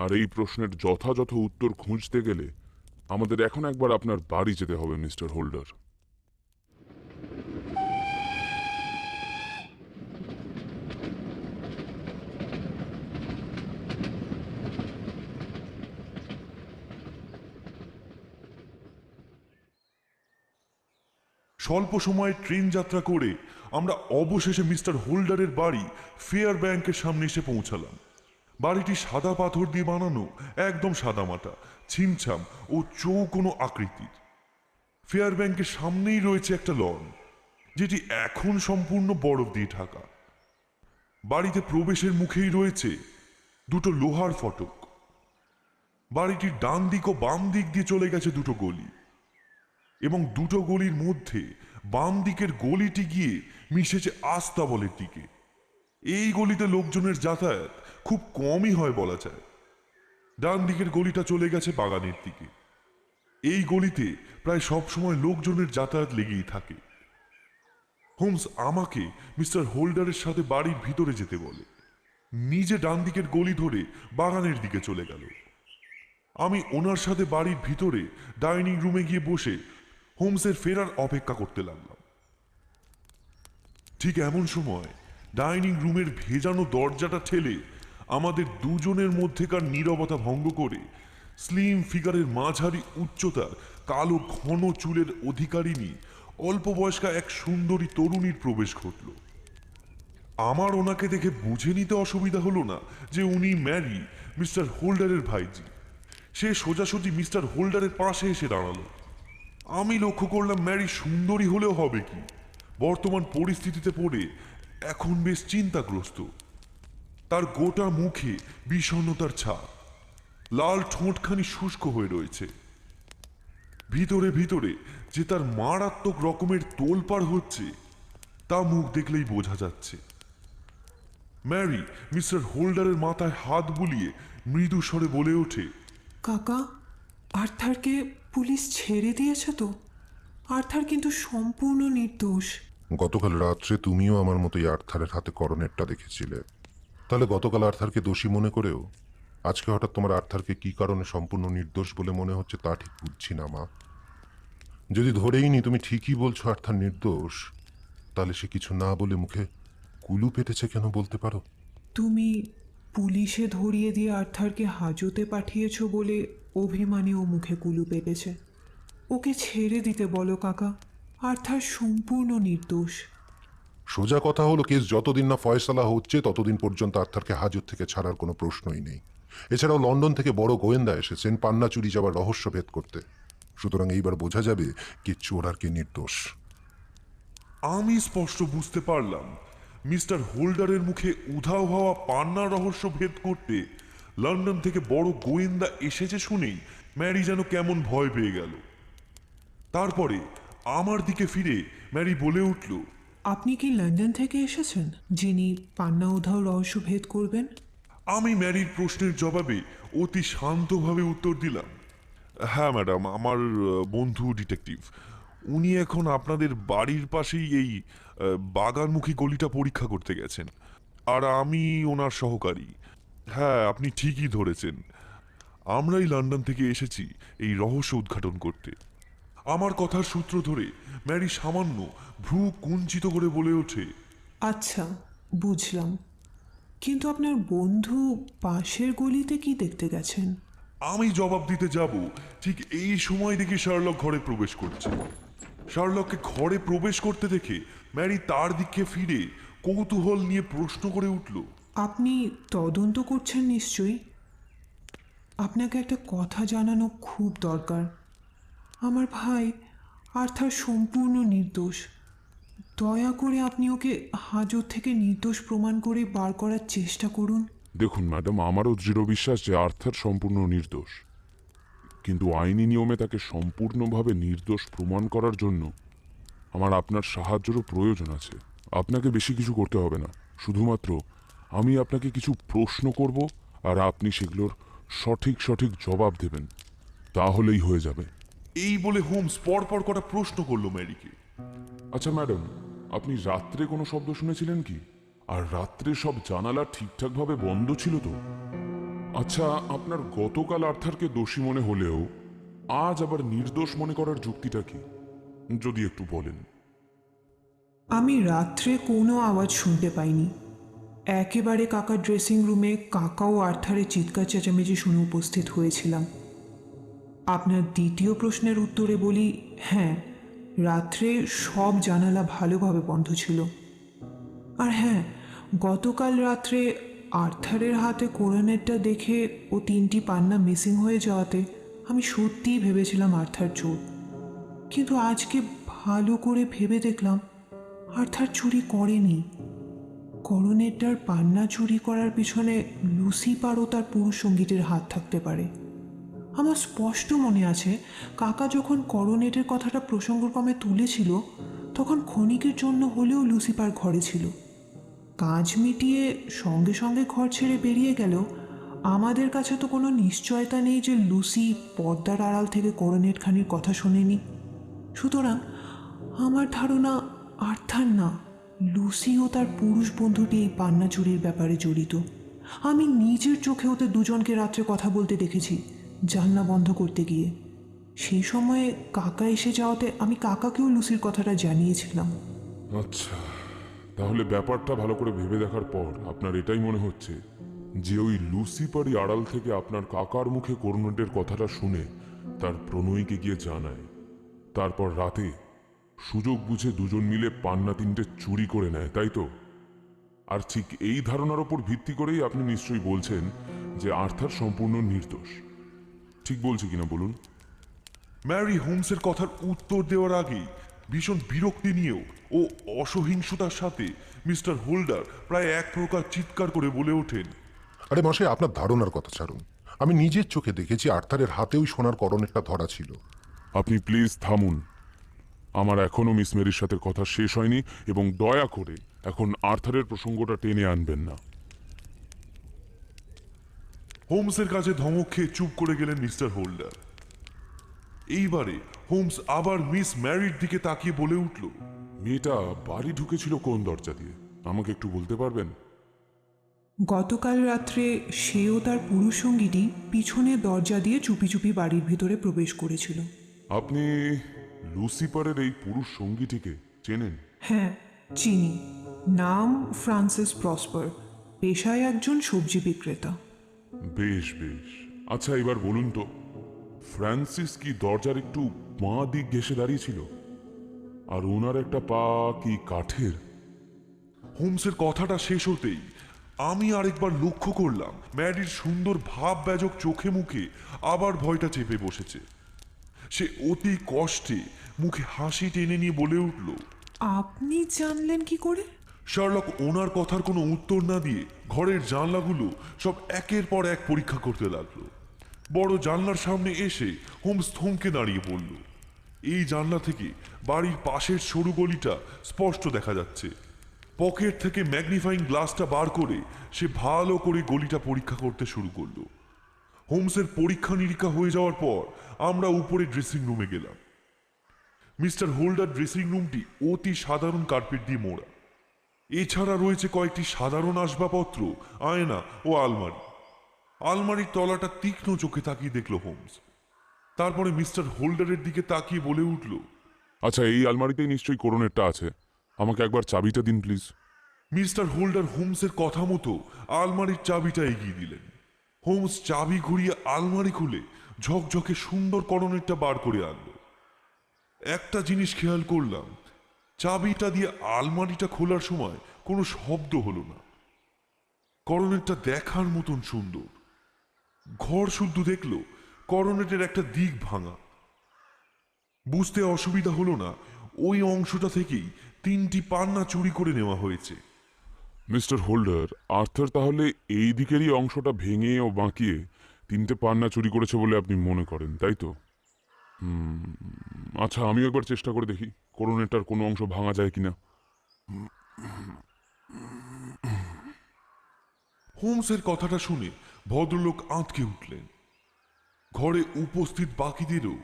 আর এই প্রশ্নের যথাযথ উত্তর খুঁজতে গেলে আমাদের এখন একবার আপনার বাড়ি যেতে হবে মিস্টার হোল্ডার। স্বল্প সময়ে ট্রেন যাত্রা করে আমরা অবশেষে মিস্টার হোল্ডারের বাড়ি ফেয়ার ব্যাংকের সামনে এসে পৌঁছালাম। বাড়িটি সাদা পাথর দিয়ে বানানো, একদম সাদামাটা, ছিমছাম ও চৌকোনো আকৃতির। ফেয়ার ব্যাংকের সামনেই রয়েছে একটা লন, যেটি এখন সম্পূর্ণ বরফ দিয়ে ঢাকা। বাড়িতে প্রবেশের মুখেই রয়েছে দুটো লোহার ফটক। বাড়িটির ডান দিক ও বাম দিক দিয়ে চলে গেছে দুটো গলি, এবং দুটো গলির মধ্যে বাম দিকের গলিটি গিয়ে মিশেছে আস্তাবলের দিকে। এই গলিতে লোকজনের যাতায়াত খুব কমই হয় বলা যায়। ডান দিকের গলিটা চলে গেছে বাগানের দিকে। এই গলিতে প্রায় সব সময় লোকজনের যাতায়াত লেগেই থাকে। হোমস আমাকে মিস্টার হোল্ডারের সাথে বাড়ির ভিতরে যেতে বলে। নিজে ডান দিকের গলি ধরে বাগানের দিকে চলে গেল। আমি ওনার সাথে বাড়ির ভিতরে ডাইনিং রুমে গিয়ে বসে হোমসের ফেরার অপেক্ষা করতে লাগলাম। ঠিক এমন সময় ডাইনিং রুমের ভেজানো দরজাটা ঠেলে আমাদের দুজনের মধ্যেকার নীরবতা ভঙ্গ করে স্লিম ফিগারের মাঝারি উচ্চতার কালো ঘন চুলের অধিকারিণী অল্প বয়স্কা এক সুন্দরী তরুণীর প্রবেশ ঘটল। আমার ওনাকে দেখে বুঝে নিতে অসুবিধা হলো না যে উনি ম্যারি, মিস্টার হোল্ডারের ভাইজি। সে সোজাসুজি মিস্টার হোল্ডারের পাশে এসে দাঁড়ালো। আমি লক্ষ্য করলাম ম্যারি সুন্দরী হলেও হবে কি, বর্তমান পরিস্থিতিতে পড়ে এখন বেশ চিন্তাগ্রস্ত। তার গোটা মুখে বিষণ্ণতার ছাপ, লাল ঠোঁটখানি শুষ্ক হয়ে রয়েছে। ভিতরে ভিতরে যে তার মারাত্মক রকমের তোলপাড় হচ্ছে তা মুখ দেখলেই বোঝা যাচ্ছে। ম্যারি মিস্টার হোল্ডারের মাথায় হাত বুলিয়ে মৃদু স্বরে বলে ওঠে, কাকা, আর্থারকে পুলিশ ছেড়ে দিয়েছে তো? আর্থার কিন্তু সম্পূর্ণ নির্দোষ। গতকাল রাত্রে তুমিও আমার মতোই আর্থারের হাতে করনেটটা দেখেছিলে। তাহলে গতকাল আর্থারকে দোষী মনে করেও আজকে হঠাৎ তোমার আর্থারকে কি কারণে সম্পূর্ণ নির্দোষ বলে মনে হচ্ছে তা ঠিক বুঝছি না মা। যদি ধরেই নি তুমি ঠিকই বলছো আর্থার নির্দোষ, তাহলে সে কিছু না বলে মুখে কুলু পেটেছে কেন বলতে পারো? তুমি পুলিশে ধরিয়ে দিয়ে আর্থারকে হাজতে পাঠিয়েছ বলে অভিমানে ও মুখে কুলু পেতেছে। ওকে ছেড়ে দিতে বলো কাকা, আর্থার সম্পূর্ণ নির্দোষ। সোজা কথা হলো কেস যতদিন না ফয়সালা হচ্ছে ততদিন পর্যন্ত আর্থারকে হাজত থেকে ছাড়ার কোনো প্রশ্নই নেই। এছাড়াও লন্ডন থেকে বড় গোয়েন্দা এসেছেন পান্না চুরি যাওয়ার রহস্য ভেদ করতে। সুতরাং এইবার বোঝা যাবে কে চোর আর কে নির্দোষ। আমি স্পষ্ট বুঝতে পারলাম মিস্টার হোল্ডারের মুখে উধাও হওয়া পান্নার রহস্য ভেদ করতে লন্ডন থেকে বড় গোয়েন্দা এসেছে শুনেই ম্যারি যেন কেমন ভয় পেয়ে গেল। তারপরে আমার দিকে ফিরে ম্যারি বলে উঠল, আপনি কি লন্ডন থেকে এসেছেন যিনি পান্না উধাও রহস্য ভেদ করবেন? আমি ম্যারির প্রশ্নের জবাবে অতি শান্তভাবে উত্তর দিলাম, হ্যাঁ ম্যাডাম, আমার বন্ধু ডিটেকটিভ। উনি এখন আপনাদের বাড়ির পাশেই এই বাগানমুখী গলিটা পরীক্ষা করতে গেছেন, আর আমি ওনার সহকারী। হ্যাঁ, আপনি ঠিকই ধরেছেন, আমরাই লন্ডন থেকে এসেছি এই রহস্য উদ্ঘাটন করতে। আমার কথার সূত্র ধরে ম্যারি সামান্য ভ্রু কুঞ্চিত করে বলে ওঠে, আচ্ছা, বুঝলাম। কিন্তু আপনার বন্ধু পাশের গলিতে কি দেখতে গেছেন? আমি জবাব দিতে যাব ঠিক এই সময় দেখে শার্লক ঘরে প্রবেশ করছে। শার্লককে ঘরে প্রবেশ করতে দেখে ম্যারি তার দিকে ফিরে কৌতূহল নিয়ে প্রশ্ন করে উঠল, আপনি তদন্ত করছেন নিশ্চয়ই? আপনাকে একটা কথা জানানো খুব দরকার। আমার ভাই আর্থার সম্পূর্ণ নির্দোষ। দয়া করে আপনি ওকে হাজত থেকে নির্দোষ প্রমাণ করে বার করার চেষ্টা করুন। দেখুন ম্যাডাম, আমারও দৃঢ় বিশ্বাস যে আর্থার সম্পূর্ণ নির্দোষ, কিন্তু আইনি নিয়মে তাকে সম্পূর্ণভাবে নির্দোষ প্রমাণ করার জন্য আমার আপনার সাহায্যেরও প্রয়োজন আছে। আপনাকে বেশি কিছু করতে হবে না, শুধুমাত্র আমি আপনাকে কিছু প্রশ্ন করব আর আপনি সেগুলোর সঠিক সঠিক জবাব দেবেন, তাহলেই হয়ে যাবে। এই বলে হোমস পরপর কটা প্রশ্ন করলো ম্যারিকে। আচ্ছা ম্যাডাম, আপনি রাত্রে কোনো শব্দ শুনেছিলেন কি? আর রাত্রে সব জানালা ঠিকঠাকভাবে বন্ধ ছিল তো? আচ্ছা, আপনার গতকাল আর্থারকে দোষী মনে হলেও আজ আবার নির্দোষ মনে করার যুক্তিটা কি, যদি একটু বলেন। আমি রাত্রে কোনো আওয়াজ শুনতে পাইনি। একেবারে কাকার ড্রেসিং রুমে কাকা ও আর্থারের চিৎকার চেঁচামেচি শুনে উপস্থিত হয়েছিলাম। আপনার দ্বিতীয় প্রশ্নের উত্তরে বলি, হ্যাঁ, রাত্রে সব জানালা ভালোভাবে বন্ধ ছিল। আর হ্যাঁ, গতকাল রাত্রে আর্থারের হাতে কোরানেটটা দেখে ও 3টি পান্না মিসিং হয়ে যাওয়াতে আমি সত্যিই ভেবেছিলাম আর্থার চোর। কিন্তু আজকে ভালো করে ভেবে দেখলাম আর্থার চুরি করেনি। করনেটটার পান্না চুরি করার পিছনে লুসিফার ও তার পুরুষ সঙ্গীতের হাত থাকতে পারে। আমার স্পষ্ট মনে আছে কাকা যখন করনেটের কথাটা প্রসঙ্গক্রমে তুলেছিল তখন ক্ষণিকের জন্য হলেও লুসিফার ঘরে ছিল। কাজ মিটিয়ে সঙ্গে সঙ্গে ঘর ছেড়ে বেরিয়ে গেলেও আমাদের কাছে তো কোনো নিশ্চয়তা নেই যে লুসি পর্দার আড়াল থেকে করনেটখানির কথা শোনেনি। সুতরাং আমার ধারণা আর্থার না, লুসি ও তার পুরুষ বন্ধুটি এই পান্না চুরির ব্যাপারে জড়িত। আমি নিজের চোখে ওদের দুজনকে রাত্রে কথা বলতে দেখেছি, জানলা বন্ধ করতে গিয়ে। সেই সময়ে কাকা এসে যাওয়াতে আমি কাকাকেও লুসির কথাটা জানিয়েছিলাম। আচ্ছা, তাহলে ব্যাপারটা ভালো করে ভেবে দেখার পর আপনার এটাই মনে হচ্ছে যে ওই লুসিপারি আড়াল থেকে আপনার কাকার মুখে করোনেটের কথাটা শুনে তার প্রণয়ীকে গিয়ে জানায়, তারপর রাতে সুযোগ বুঝে দুজন মিলে পান্না তিনটে চুরি করে নেয়, তাই তো? আর ঠিক এই ধারণার ওপর ভিত্তি করেই আপনি নিশ্চয়ই বলছেন যে আর্থার সম্পূর্ণ নির্দোষ। ঠিক বলছি কিনা বলুন? ম্যারি হোমসের কথার উত্তর দেওয়ার আগেই ভীষণ বিরক্তি নিয়েও ও অসহিংসতার সাথে মিস্টার হোল্ডার প্রায় এক প্রকার চিৎকার করে বলে ওঠেন, আরে মশাই, আপনার ধারণার কথা ছাড়ুন। আমি নিজের চোখে দেখেছি আর্থারের হাতে ওই সোনার করনেটটা ধরা ছিল। আপনি প্লিজ থামুন। আমার এখনো মিস মেরির সাথে কথা শেষ হয়নি এবং দয়া করে এখন আর্থারের প্রসঙ্গটা টেনে আনবেন না। হোমসের কাছে ধমক খেয়ে চুপ করে গেলেন মিস্টার হোল্ডার। এইবারে হোমস আবার মিস ম্যারির দিকে তাকিয়ে বলে উঠল, মেয়েটা বাড়ি ঢুকেছিল কোন দরজা দিয়ে আমাকে একটু বলতে পারবেন? গতকাল রাত্রে সেও তার পুরুষ সঙ্গীটি পিছনে দরজা দিয়ে চুপি চুপি বাড়ির ভিতরে প্রবেশ করেছিল। আপনি লুসিপারের এই পুরুষ সঙ্গীটিকে চেনেন? হ্যাঁ, চিনি। নাম ফ্রান্সিস প্রসপার, পেশায় একজন সবজি বিক্রেতা। বেশ বেশ। আচ্ছা, এবার বলুন তো, ফ্রান্সিস কি দরজার একটু বাঁ দিক ঘেসে দাঁড়িয়েছিল? আর ওনার একটা পা কি কাঠের? হোমসের কথাটা শেষ হতেই আমি আরেকবার লক্ষ্য করলাম ম্যারির সুন্দর ভাব ব্যজক চোখে মুখে আবার ভয়টা চেপে বসেছে। সে অতি কষ্টে মুখে হাসি টেনে নিয়ে বলে উঠল, আপনি জানলেন কি করে? শার্লক ওনার কথার কোনো উত্তর না দিয়ে ঘরের জানলাগুলো সব একের পর এক পরীক্ষা করতে লাগলো। বড় জানলার সামনে এসে হোমস থমকে দাঁড়িয়ে পড়ল। এই জানলা থেকে বাড়ির পাশের সরু গলিটা স্পষ্ট দেখা যাচ্ছে। পকেট থেকে ম্যাগনিফাইং গ্লাসটা বার করে সে ভালো করে গলিটা পরীক্ষা করতে শুরু করলো। হোমসের পরীক্ষা নিরীক্ষা হয়ে যাওয়ার পর আমরা উপরে ড্রেসিং রুমে গেলাম। মিস্টার হোল্ডার ড্রেসিং রুমটি অতি সাধারণ কার্পেট দিয়ে মোড়া। এছাড়া রয়েছে কয়েকটি সাধারণ আসবাবপত্র, আয়না ও আলমারি। আলমারির তলাটা তীক্ষ্ণ চোখে তাকিয়ে দেখল হোমস। তারপরে মিস্টার হোল্ডারের দিকে তাকিয়ে বলে উঠল, আচ্ছা, এই আলমারিতেই নিশ্চয়ই করোনেটটা আছে। আমাকে একবার চাবিটা দিন প্লিজ। মিস্টার হোল্ডার হোমসের কথা মতো আলমারির চাবিটা এগিয়ে দিলেন। হোমস চাবি ঘুরিয়ে আলমারি খুলে ঝকঝকে সুন্দর করনেটটা বার করে আনলো। একটা জিনিস খেয়াল করলাম, চাবিটা দিয়ে আলমারিটা খোলার সময় কোনো শব্দ হলো না। করনেটটা দেখার মতন সুন্দর। ঘর শুদ্ধ দেখলো করনেটের একটা দিক ভাঙা। বুঝতে অসুবিধা হলো না ওই অংশটা থেকেই 3টি পান্না চুরি করে নেওয়া হয়েছে। মিস্টার হোল্ডার, আর্থার তাহলে এই দিকেরই অংশটা ভেঙে ও বাঁকিয়ে 3টে পান্না চুরি করেছে বলে আপনি মনে করেন, তাই তো? আচ্ছা, আমিও একবার চেষ্টা করে দেখি করোনেটার কোনো অংশ ভাঙা যায় কিনা। হোমসের কথাটা শুনে ভদ্রলোক আঁতকে উঠলেন। ঘরে উপস্থিত বাকিদেরও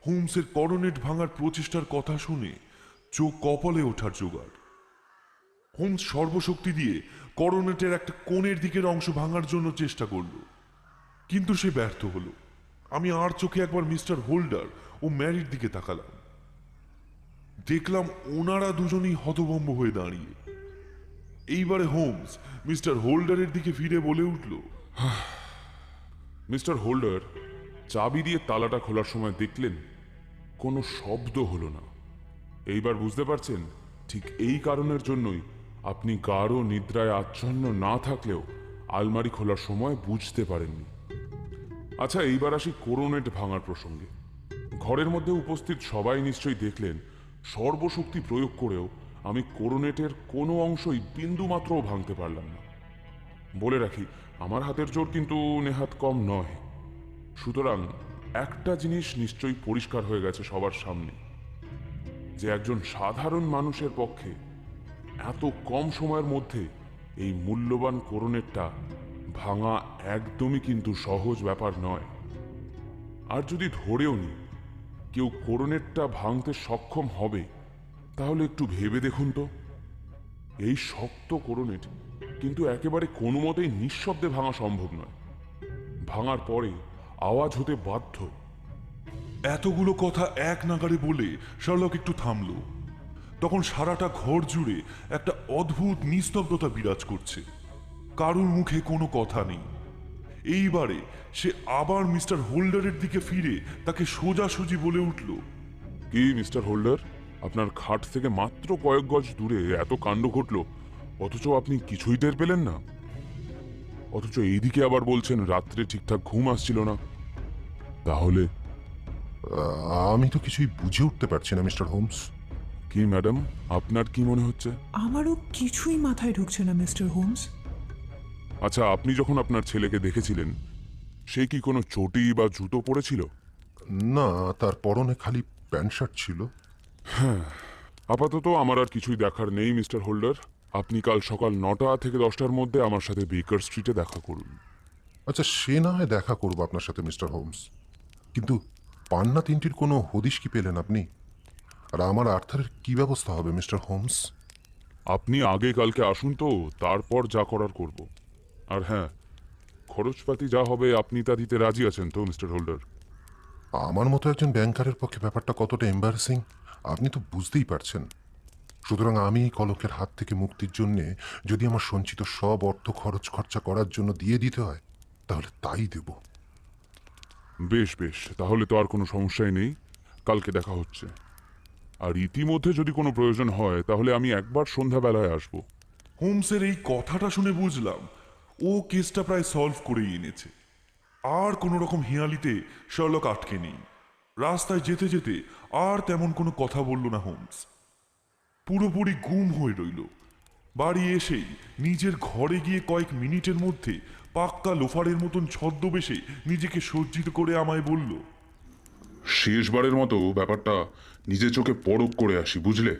হোমসের করনেট ভাঙার প্রচেষ্টার কথা শুনে চোখ কপালে ওঠার জোগাড়। হোমস সর্বশক্তি দিয়ে করনেটের একটা কোণের দিকের অংশ ভাঙার জন্য চেষ্টা করল, কিন্তু সে ব্যর্থ হলো। আমি আর চোখে একবার মিস্টার হোল্ডার ও ম্যারির দিকে তাকালাম। দেখলাম ওনারা দুজনেই হতভম্ব হয়ে দাঁড়িয়ে। এইবারে হোমস মিস্টার হোল্ডারের দিকে ফিরে বলে উঠল, মিস্টার হোল্ডার, চাবি দিয়ে তালাটা খোলার সময় দেখলেন কোনো শব্দ হলো না। এইবার বুঝতে পারছেন ঠিক এই কারণের জন্যই আপনি গাঢ় নিদ্রায় আচ্ছন্ন না থাকলেও আলমারি খোলার সময় বুঝতে পারেননি। আচ্ছা, এইবার আসি করোনেট ভাঙার প্রসঙ্গে। ঘরের মধ্যে উপস্থিত সবাই নিশ্চয়ই দেখলেন সর্বশক্তি প্রয়োগ করেও আমি করোনেটের কোনো অংশই বিন্দুমাত্রও ভাঙতে পারলাম না। বলে রাখি, আমার হাতের জোর কিন্তু নেহাত কম নয়। সুতরাং একটা জিনিস নিশ্চয়ই পরিষ্কার হয়ে গেছে সবার সামনে, যে একজন সাধারণ মানুষের পক্ষে এত কম সময়ের মধ্যে এই মূল্যবান করোনেটটা ভাঙা একদমই কিন্তু সহজ ব্যাপার নয়। আর যদি ধরেও নি কেউ করোনেটটা ভাঙতে সক্ষম হবে, তাহলে একটু ভেবে দেখুন তো, এই শক্ত করোনেট কিন্তু একেবারে কোনো মতেই নিঃশব্দে ভাঙা সম্ভব নয়। ভাঙার পরে আওয়াজ হতে বাধ্য। এতগুলো কথা এক নাগাড়ে বলে শার্লক একটু থামল। তখন সারাটা ঘর জুড়ে একটা অদ্ভুত নিস্তব্ধতা বিরাজ করছে। কারুর মুখে কোনো কথা নেই। এইবারে সে আবার মিস্টার হোল্ডারের দিকে ফিরে তাকে সোজাসুজি বলে উঠল, কি মিস্টার হোল্ডার, আপনার খাট থেকে মাত্র কয়েক গজ দূরে এত কাণ্ড ঘটল, অথচ আপনি কিছুই টের পেলেন না? অথচ এইদিকে আবার বলছেন রাত্রে ঠিকঠাক ঘুম আসছিল না। তাহলে আমি তো কিছুই বুঝে উঠতে পারছি না মিস্টার হোমস। কি ম্যাডাম, আপনার কি মনে হচ্ছে? আমারও কিছুই মাথায় ঢুকছে না মিস্টার হোমস। আচ্ছা, আপনি যখন আপনার ছেলেকে দেখেছিলেন, সে কি কোনো চটি বা জুতো পরেছিল? না, তার পরনে খালি প্যান্ট শার্ট ছিল। আপাতত আমার আর কিছুই দেখার নেই মিস্টার হোল্ডার। আপনি কাল সকাল 9টা থেকে 10টার মধ্যে আমার সাথে বেকার স্ট্রিটে দেখা করুন। আচ্ছা, সে না হয় দেখা করবো আপনার সাথে মিস্টার হোমস, কিন্তু পান্না তিনটির কোনো হদিশ কি পেলেন আপনি? আর আমার আর্থারের কি ব্যবস্থা হবে মিস্টার হোমস? আপনি আগে কালকে আসুন তো, তারপর যা করার করব। আর হ্যাঁ, খরচপাতি যা হবে আপনি তা দিতে রাজি আছেন তো মিস্টার হোল্ডার? আমার মতো একজন ব্যাংকারের পক্ষে ব্যাপারটা কতটা এম্বারেসিং আপনি তো বুঝতেই পারছেন। সুতরাং আমি এই কলঙ্কের হাত থেকে মুক্তির জন্যে যদি আমার সঞ্চিত সব অর্থ খরচ খরচা করার জন্য দিয়ে দিতে হয়, তাহলে তাই দেব। বেশ বেশ, তাহলে তো আর কোনো সমস্যাই নেই। কালকে দেখা হচ্ছে। আর ইতিমধ্যে যদি কোনো প্রয়োজন হয় তাহলে আমি একবার সন্ধ্যাবেলায় আসব। হোমসের এই কথাটা শুনে বুঝলাম ও কেসটা প্রায় সলভ করেই এনেছে। আর কোনো রকম হিয়ালিতে শার্লক আটকে নেই। রাস্তায় যেতে যেতে আর তেমন কোনো কথা বলল না হোমস। পুরোপুরি গুম হয়ে রইল। বাড়ি এসেই নিজের ঘরে গিয়ে কয়েক মিনিটের মধ্যে পাক্কা লোফারের মতন ছদ্মবেশে নিজেকে সজ্জিত করে আমায় বলল, শেষবারের মতো ব্যাপারটা নিজে চোখে পরখ করে আসি, বুঝলে?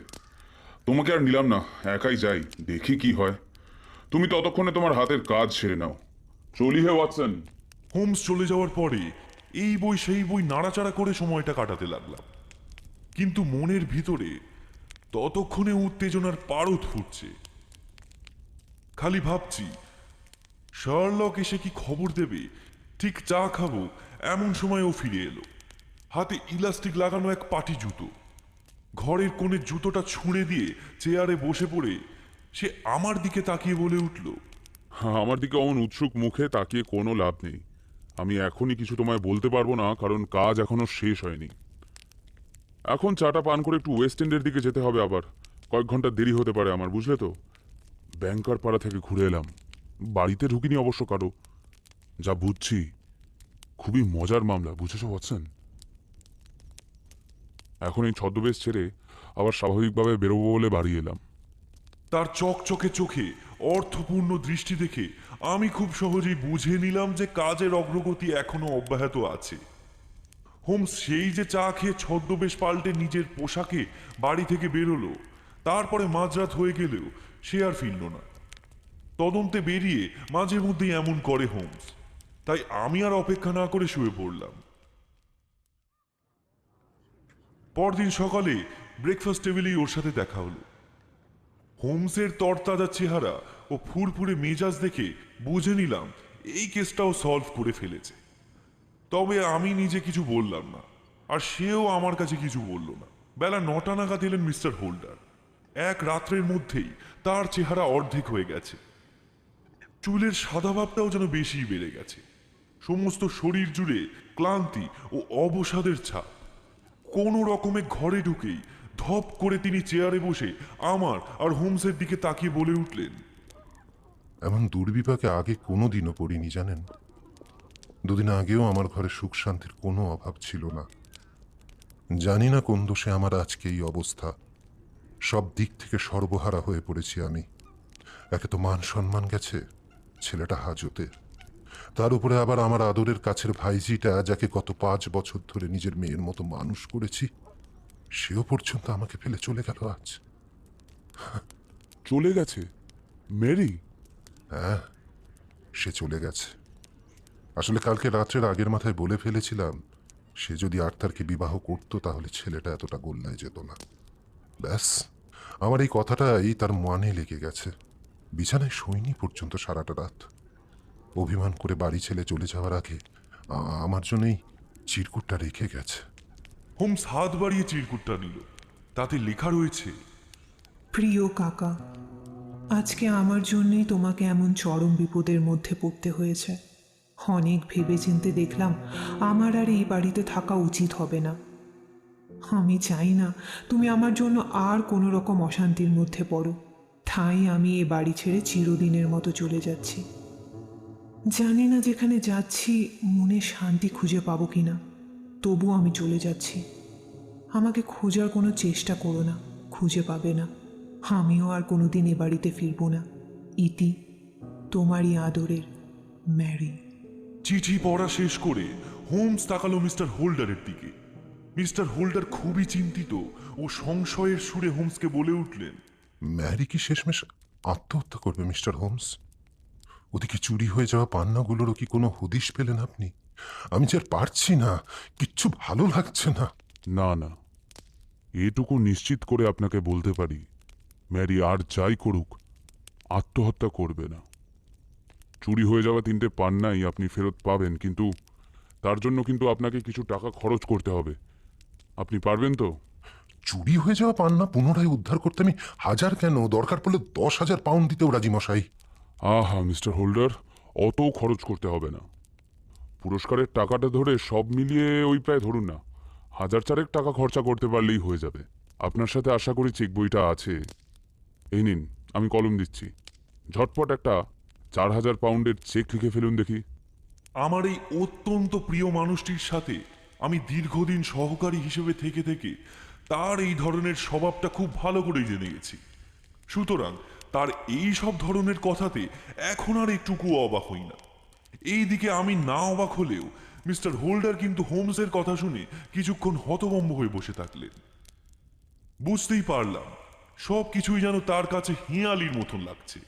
তোমাকে আর নিলাম না, একাই যাই, দেখি কি হয়। তুমি ততক্ষণে তোমার হাতের কাজ সেরে নাও। চলি হে ওয়াটসন। হোমস চলে যাওয়ার পরে এই বই সেই বই নাড়াচাড়া করে সময়টা কাটাতে লাগলাম। কিন্তু মনের ভিতরে ততক্ষণে উত্তেজনার পারদ ফুটছে। খালি ভাবছি শার্লক এসে কি খবর দেবে। ঠিক চা খাবো এমন সময় ও ফিরে এলো, হাতে ইলাস্টিক লাগানো এক পাটি জুতো। ঘরের কোণে জুতোটা ছুঁড়ে দিয়ে চেয়ারে বসে পড়ে সে আমার দিকে তাকিয়ে বলে উঠল, আমার দিকে অমন উৎসুক মুখে তাকিয়ে কোনো লাভ নেই। আমি এখনই কিছু তোমায় বলতে পারবো না, কারণ কাজ এখনো শেষ হয়নি। এখন চাটা পান করে একটু ওয়েস্ট এন্ডের দিকে যেতে হবে, আবার কয়েক ঘন্টা দেরি হতে পারে আমার, বুঝলে তো? ব্যাংকার পাড়া থেকে ঘুরে এলাম, বাড়িতে ঢুকিনি অবশ্য কারো। যা বুঝছি খুবই মজার মামলা, বুঝেছো ওয়াটসন? এখন এই ছদ্মবেশ ছেড়ে আবার স্বাভাবিকভাবে বেরোবো বলে বাড়ি এলাম। তার চকচকে চোখে অর্থপূর্ণ দৃষ্টি দেখে আমি খুব সহজেই বুঝে নিলাম যে কাজের অগ্রগতি এখনো অব্যাহত আছে। হোমস সেই যে চা খেয়ে ছদ্মবেশ পাল্টে নিজের পোশাকে বাড়ি থেকে বেরোলো, তারপরে মাঝরাত হয়ে গেলেও সে আর ফিরল না। তদন্তে বেরিয়ে মাঝে মধ্যেই এমন করে হোমস, তাই আমি আর অপেক্ষা না করে শুয়ে পড়লাম। পরদিন সকালে ব্রেকফাস্ট টেবিলেই ওর সাথে দেখা হলো। হোমসের তরতাজা চেহারা ও ফুরফুরে মেজাজ দেখে বুঝে নিলাম এই কেসটাও সলভ করে ফেলেছে। তবে আমি নিজে কিছু বললাম না, আর সেও আমার কাছে কিছু বলল না। বেলা 9টা নাগাদ এলেন মিস্টার হোল্ডার। এক রাত্রের মধ্যেই তার চেহারা অর্ধেক হয়ে গেছে। চুলের সাদা ভাবটাও যেন বেশি বেড়ে গেছে। সমস্ত শরীর জুড়ে ক্লান্তি ও অবসাদের ছাপ। কোনো রকমে ঘরে ঢুকেই ধপ করে তিনি চেয়ারে বসে আমার আর হোমসের দিকে তাকিয়ে বলে উঠলেন, এমন দুর্বিপাকে আগে কোনো দিনও পড়িনি জানেন। দুদিন আগেও আমার ঘরে সুখ শান্তির কোনো অভাব ছিল না। জানি না কোন দোষে আমার আজকে এই অবস্থা। সব দিক থেকে সর্বহারা হয়ে পড়েছি আমি। একে তো মান সম্মান গেছে, ছেলেটা হাজতে, তার উপরে আবার আমার আদরের কাছের ভাইজিটা, যাকে গত 5 বছর ধরে নিজের মেয়ের মতো মানুষ করেছি, সেও পর্যন্ত আমাকে ফেলে চলে গেল আজ। চলে গেছে? মেরি? হ্যাঁ, সে চলে গেছে। আসলে কালকে রাত্রের আগের মাথায় বলে ফেলেছিলাম, সে যদি আর্থারকে বিবাহ করত তাহলে ছেলেটা এতটা গোল্লায় যেত না। ব্যাস, আমার এই কথাটাই তার মনে লেগে গেছে। বিছানায় শোয়নি পর্যন্ত সারাটা রাত। অভিমান করে বাড়ি ছেড়ে চলে যাওয়ার আগে আমার জন্যই চিরকুটটা রেখে গেছে। হোমস হাত বাড়িয়ে চিরকুটটা নিল। তাতে লেখা রয়েছে, প্রিয় কাকা, আজকে আমার জন্যই তোমাকে এমন চরম বিপদের মধ্যে পড়তে হয়েছে। অনেক ভেবেচিন্তে দেখলাম আমার আর এই বাড়িতে থাকা উচিত হবে না। আমি চাই না তুমি আমার জন্য আর কোনো রকম অশান্তির মধ্যে পড়ো। তাই আমি এ বাড়ি ছেড়ে চিরদিনের মতো চলে যাচ্ছি। জানি না যেখানে যাচ্ছি মনে শান্তি খুঁজে পাবো কিনা, তবু আমি চলে যাচ্ছি। আমাকে খোঁজার কোনো চেষ্টা করো না, খুঁজে পাবে না। আমিও আর কোনোদিন এ বাড়িতে ফিরবো না। ইতি, তোমারই আদরের ম্যারি। চিঠি পড়া শেষ করে হোমস তাকালো মিস্টার হোল্ডারের দিকে। মিস্টার হোল্ডার খুবই চিন্তিত ও সংশয়ের সুরে হোমসকে বলে উঠলেন, ম্যারি কি শেষমেশ আত্মহত্যা করবে মিস্টার হোমস? ওদিকে চুরি হয়ে যাওয়া পান্নাগুলোরও কি কোনো হদিশ পেলেন আপনি? আমি যে আর পারছি না, কিচ্ছু ভালো লাগছে না। না না, এটুকু নিশ্চিত করে আপনাকে বলতে পারি, ম্যারি আর যাই করুক আত্মহত্যা করবে না। চুরি হয়ে যাওয়া 3টে পান্নাই আপনি ফেরত পাবেন, কিন্তু তার জন্য কিন্তু আপনাকে কিছু টাকা খরচ করতে হবে। আপনি পারবেন তো? চুরি হয়ে যাওয়া পান্না পুনরায় উদ্ধার করতে আমি 1000 কেন, দরকার পড়লে 10,000 পাউন্ড দিতেও রাজি মশাই। আহা মিস্টার হোল্ডার, অত খরচ করতে হবে না। পুরস্কারের টাকাটা ধরে সব মিলিয়ে ওই প্রায় ধরুন না 1000 টাকা খরচা করতে পারলেই হয়ে যাবে। আপনার সাথে আশা করি চেক বইটা আছে। এই নিন, আমি কলম দিচ্ছি। ঝটপট একটা 4000 পাউন্ডের চেক লিখে ফেলুন দেখি। আমার এই অত্যন্ত প্রিয় মানুষটির সাথে আমি দীর্ঘদিন সহকারী হিসেবে থেকে থেকে তার এই ধরনের স্বভাবটা খুব ভালো করে জেনে গেছি। সুতরাং তার এই সব ধরনের কথাতে এখন আর একটুকু অবাক হই না। এইদিকে আমি না অবাক হলেও মিস্টার হোল্ডার কিন্তু হোমসের কথা শুনে কিছুক্ষণ হতভম্ব হয়ে বসে থাকলেন। বুঝতেই পারলাম সব কিছুই যেন তার কাছে হিয়ালির মতন লাগছে।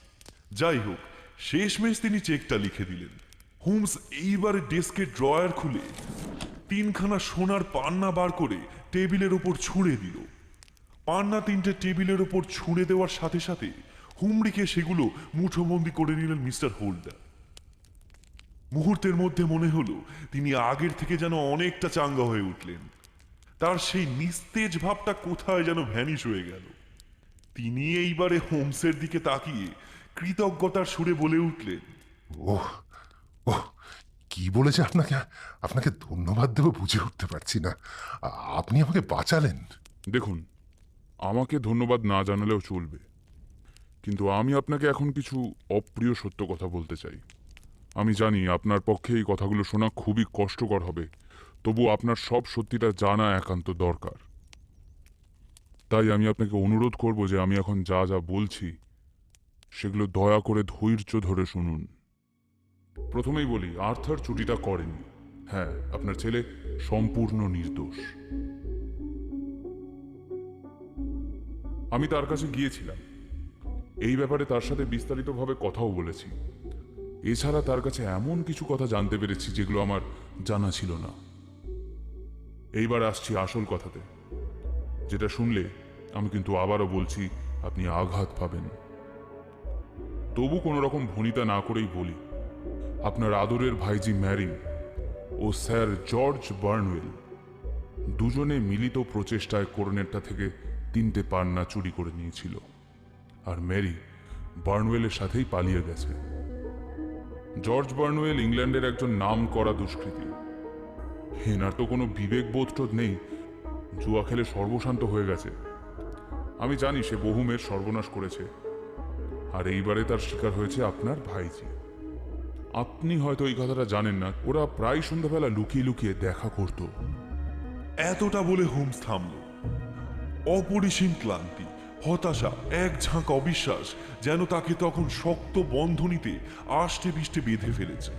যাই হোক, শেষমেশ তিনি চেকটা লিখে দিলেন। হোমস এইবারে ডেস্কের ড্রয়ার খুলে 3খানা সোনার পান্না বার করে টেবিলের ওপর ছুঁড়ে দিল। পান্না 3টে টেবিলের ওপর ছুঁড়ে দেওয়ার সাথে সাথে হুমড়িকে সেগুলো মুঠোবন্দি করে নিলেন মিস্টার হোল্ডার। মুহূর্তের মধ্যে মনে হলো তিনি আগের থেকে যেন অনেকটা চাঙ্গা হয়ে উঠলেন। তার সেই নিস্তেজ ভাবটা কোথায় যেন ভ্যানিশ হয়ে গেল। তিনি এইবারে হোমসের দিকে তাকিয়ে কৃতজ্ঞতার সুরে বলে উঠলেন, ওহ ওহ, কি বলে যে আপনাকে আপনাকে ধন্যবাদ দেবো বুঝে উঠতে পারছি না। আপনি আমাকে বাঁচালেন। দেখুন, আমাকে ধন্যবাদ না জানালেও চলবে, কিন্তু আমি আপনাকে এখন কিছু অপ্রিয় সত্য কথা বলতে চাই। আমি জানি আপনার পক্ষে এই কথাগুলো শোনা খুবই কষ্টকর হবে, তবু আপনার সব সত্যিটা জানা একান্ত দরকার। তাই আমি আপনাকে অনুরোধ করব যে আমি এখন যা যা বলছি সেগুলো দয়া করে ধৈর্য ধরে শুনুন। প্রথমেই বলি, আর্থার চুরিটা করেনি। হ্যাঁ, আপনার ছেলে সম্পূর্ণ নির্দোষ। আমি তার কাছে গিয়েছিলাম, এই ব্যাপারে তার সাথে বিস্তারিতভাবে কথাও বলেছি। এছাড়া তার কাছে এমন কিছু কথা জানতে পেরেছি যেগুলো আমার জানা ছিল না। এইবার আসছি আসল কথাতে, যেটা শুনলে আমি কিন্তু আবারও বলছি আপনি আঘাত পাবেন। তবু কোনো রকম ভনিতা না করেই বলি, আপনার আদরের ভাইজি ম্যারিন ও স্যার জর্জ বার্নওয়েল দুজনে মিলিত প্রচেষ্টায় কর্নেটটা থেকে 3টে পান্না চুরি করে নিয়েছিল, আর ম্যারি বার্নওয়েলের সাথেই পালিয়ে গেছে। জর্জ বার্নওয়েল ইংল্যান্ডের একজন নাম করা দুষ্কৃতী। হেনার তো কোনো বিবেকবোধ নেই, জুয়া খেলে সর্বশান্ত হয়ে গেছে। আমি জানি সে বহু মেয়ের সর্বনাশ করেছে, আর এইবারে তার শিকার হয়েছে আপনার ভাইজি। আপনি হয়তো এই কথাটা জানেন না, ওরা প্রায় সন্ধ্যাবেলা লুকিয়ে লুকিয়ে দেখা করত। এতটা বলে হোমস থামল। অপরিসীম ক্লান্তি, হতাশা, এক ঝাঁক অবিশ্বাস যেন তাকে তখন শক্ত বন্ধনীতে আষ্টে পিষ্টে বেঁধে ফেলেছে।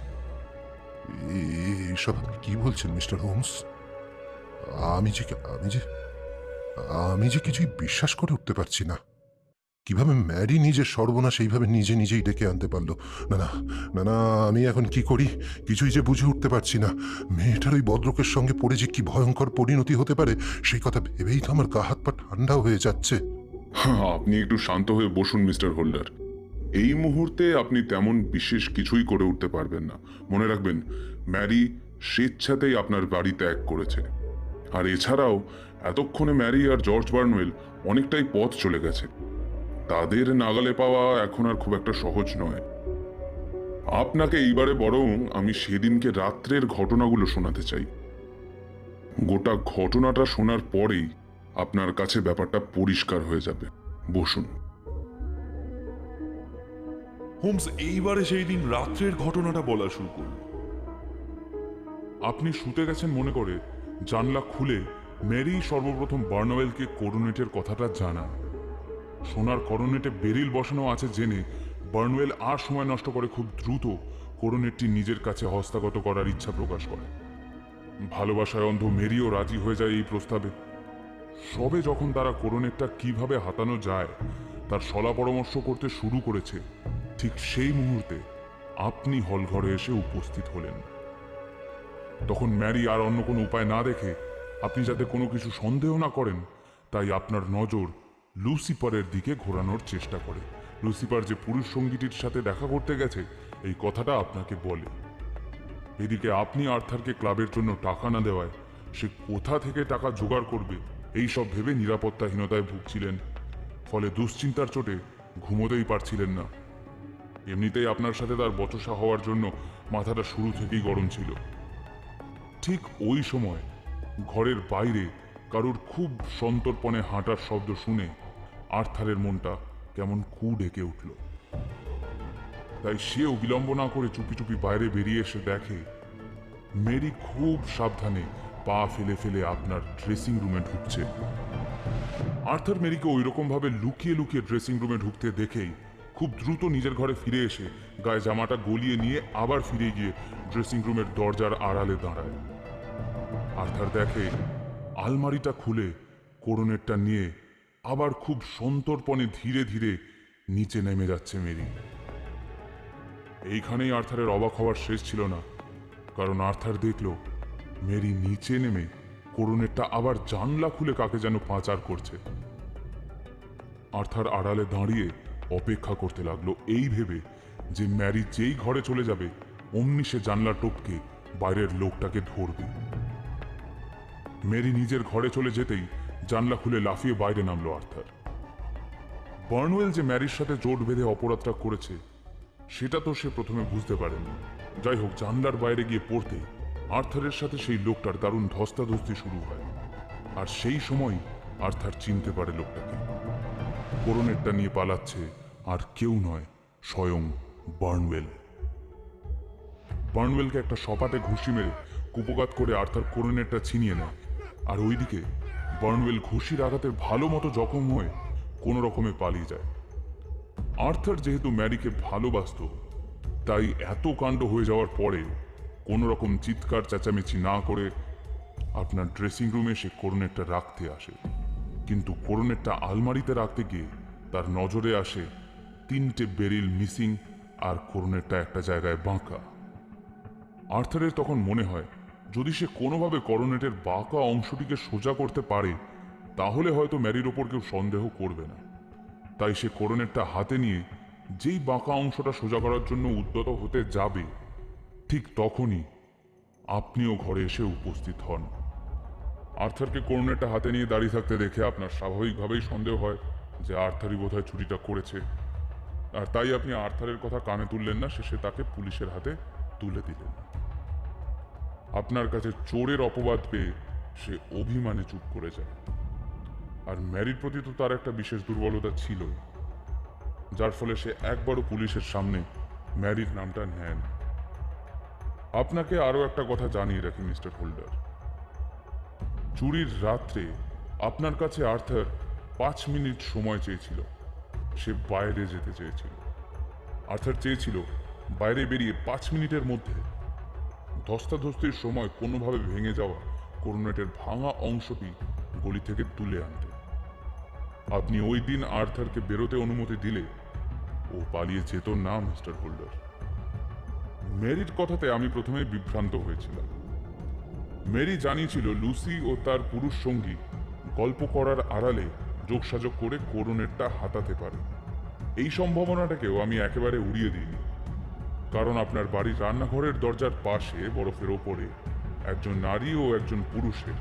এসব আপনি কি বলছেন মিস্টার হোমস? আমি যে আমি যে আমি যে কিছুই বিশ্বাস করে উঠতে পারছি না। কিভাবে ম্যারি নিজের সর্বনাশ এইভাবে নিজে নিজেই ডেকে আনতে পারলো? না না না না, আমি এখন কি করি কিছুই যে বুঝে উঠতে পারছি না। মেয়েটার ওই ভদ্রকের সঙ্গে পড়ে যে কি ভয়ঙ্কর পরিণতি হতে পারে সেই কথা ভেবেই তো আমার গা হাত পা ঠান্ডা হয়ে যাচ্ছে। আপনি একটু শান্ত হয়ে বসুন মিস্টার হোল্ডার। এই মুহূর্তে আপনি তেমন বিশেষ কিছুই করে উঠতে পারবেন না। মনে রাখবেন, ম্যারি স্বেচ্ছাতেই আপনার বাড়ি ত্যাগ করেছে। আর এছাড়াও এতক্ষণে ম্যারি আর জর্জ বার্নওয়েল অনেকটাই পথ চলে গেছে। তাদের নাগালে পাওয়া এখন আর খুব একটা সহজ নয়। আপনাকে এইবারে বরং আমি সেদিনকে রাত্রের ঘটনাগুলো শোনাতে চাই। গোটা ঘটনাটা শোনার পরেই আপনার কাছে ব্যাপারটা পরিষ্কার হয়ে যাবে। বসুন। হোমস এইবারে সেই দিন রাত্রের ঘটনাটা বলা শুরু করল। আপনি শুতে গেছেন মনে করে জানলা খুলে মেরি সর্বপ্রথম বার্নওয়েলকে করোনেটের কথাটা জানান। সোনার করোনেটে বেরিল বসানো আছে জেনে বার্নওয়েল আর সময় নষ্ট করে খুব দ্রুত করোনেটটি নিজের কাছে হস্তগত করার ইচ্ছা প্রকাশ করে। ভালোবাসায় অন্ধ মেরিও রাজি হয়ে যায় এই প্রস্তাবে। সবে যখন তারা করোনেটটা কিভাবে হাতানো যায় তার সলা পরামর্শ করতে শুরু করেছে, ঠিক সেই মুহূর্তে আপনি হলঘরে এসে উপস্থিত হলেন। তখন ম্যারি আর অন্য কোনো উপায় না দেখে, আপনি যাতে কোনো কিছু সন্দেহ না করেন তাই আপনার নজর লুসিফারের দিকে ঘোরানোর চেষ্টা করে। লুসিফার যে পুরুষ সঙ্গীটির সাথে দেখা করতে গেছে এই কথাটা আপনাকে বলে। এদিকে আপনি আর্থারকে ক্লাবের জন্য টাকা না দেওয়ায় সে কোথা থেকে টাকা জোগাড় করবে এই সব ভেবে নিরাপত্তাহীনতায় ভুগছিলেন। ফলে দুশ্চিন্তার চোটে ঘুমোতেই পারছিলেন না। এমনিতেই আপনার সাথে তার বচসা হওয়ার জন্য মাথাটা শুরু থেকেই গরম ছিল। ঠিক ওই সময় ঘরের বাইরে কারুর খুব সন্তর্পণে হাঁটার শব্দ শুনে আর্থারের মনটা কেমন কু ডেকে উঠল। তাই সেও বিলম্ব না করে চুপি চুপি বাইরে বেরিয়ে এসে দেখে মেরি খুব সাবধানে পা ফেলে ফেলে আপনার ড্রেসিং রুমে ঢুকছে। আর্থার মেরিকে ওই রকম ভাবে লুকিয়ে লুকিয়ে ড্রেসিং রুমে ঢুকতে দেখেই খুব দ্রুত নিজের ঘরে ফিরে এসে গায়ে জামাটা গলিয়ে নিয়ে আবার ফিরে গিয়ে ড্রেসিং রুমের দরজার আড়ালে দাঁড়ায়। আর্থার দেখে আলমারিটা খুলে করোনেটটা নিয়ে আবার খুব সন্তর্পণে ধীরে ধীরে নিচে নেমে যাচ্ছে মেরি। এইখানেই আর্থারের অবাক হওয়ার শেষ ছিল না, কারণ আর্থার দেখল মেরি নিচে নেমে করোনেটটা আবার জানলা খুলে কাকে যেন পাচার করছে। আর্থার আড়ালে দাঁড়িয়ে অপেক্ষা করতে লাগলো, এই ভেবে যে ম্যারি যেই ঘরে চলে যাবে অমনি সে জানলা টপকে বাইরের লোকটাকে ধরবে। মেরি নিজের ঘরে চলে যেতেই জানলা খুলে লাফিয়ে বাইরে নামলো আর্থার। বার্নওয়েল যে ম্যারির সাথে জোট বেঁধে অপরাধটা করেছে সেটা তো সে প্রথমে বুঝতে পারেনি। যাই হোক, জানলার বাইরে গিয়ে পড়তে আর্থারের সাথে সেই লোকটার দারুণ ধস্তাধস্তি শুরু হয়। আর সেই সময় আর্থার চিনতে পারে লোকটাকে। করোনেটটা নিয়ে পালাচ্ছে আর কেউ নয়, স্বয়ং বার্নওয়েল। বার্নওয়েলকে একটা সপাটে ঘুষি মেরে কুপঘাত করে আর্থার করোনেটটা ছিনিয়ে নেয়। আর ওইদিকে বার্নওয়েল ঘুষির আঘাতে ভালো মতো জখম হয়ে কোনো রকমে পালিয়ে যায়। আর্থার যেহেতু ম্যারিকে ভালোবাসত তাই এত কাণ্ড হয়ে যাওয়ার পরে কোনো রকম চিৎকার চেঁচামেচি না করে আপনার ড্রেসিং রুমে সে করোনেটটা রাখতে আসে। কিন্তু করোনেটটা আলমারিতে রাখতে গিয়ে তার নজরে আসে 3টে বেরিল মিসিং আর করোনেটটা একটা জায়গায় বাঁকা। আর্থারের তখন মনে হয় যদি সে কোনোভাবে করোনেটের বাঁকা অংশটিকে সোজা করতে পারে তাহলে হয়তো ম্যারির ওপর কেউ সন্দেহ করবে না। তাই সে করোনেটটা হাতে নিয়ে যেই বাঁকা অংশটা সোজা করার জন্য উদ্যত হতে যাবে ঠিক তখনই আপনিও ঘরে এসে উপস্থিত হন। আর্থারকে করোনেটটা হাতে নিয়ে দাঁড়িয়ে থাকতে দেখে আপনার স্বাভাবিকভাবেই সন্দেহ হয় যে আর্থারই বোধহয় চুরিটা করেছে। আর তাই আপনি আর্থারের কথা কানে তুললেন না, শেষে তাকে পুলিশের হাতে তুলে দিলেন। আপনার কাছে চোরের অপবাদ পেয়ে সে অভিমানে চুপ করে যায়। আর ম্যারির প্রতি তো তার একটা বিশেষ দুর্বলতা ছিল, যার ফলে সে একবারও পুলিশের সামনে ম্যারির নামটা নেন। আপনাকে আরো একটা কথা জানিয়ে রাখি মিস্টার হোল্ডার, চুরির রাত্রে আপনার কাছে আর্থার 5 মিনিট সময় চেয়েছিল। সে বাইরে যেতে চেয়েছিল। আর্থার চেয়েছিল বাইরে বেরিয়ে 5 মিনিটের মধ্যে ধস্তাধস্তির সময় কোনোভাবে ভেঙে যাওয়া করোনেটের ভাঙা অংশটি গলি থেকে তুলে আনতে। আপনি ওই দিন আর্থারকে বেরোতে অনুমতি দিলে ও পালিয়ে যেত না মিস্টার হোল্ডার। মেরির কথাতে আমি প্রথমে বিভ্রান্ত হয়েছিলাম। মেরি জানিয়েছিল লুসি ও তার পুরুষ সঙ্গী গল্প করার আড়ালে যোগসাযোগ করে করোনেটটা হাতাতে পারে। এই সম্ভাবনাটাকেও আমি একেবারে উড়িয়ে দিইনি, কারণ আপনার বাড়ির রান্নাঘরের দরজার পাশে বরফের ওপরে একজন নারী ও একজন পুরুষের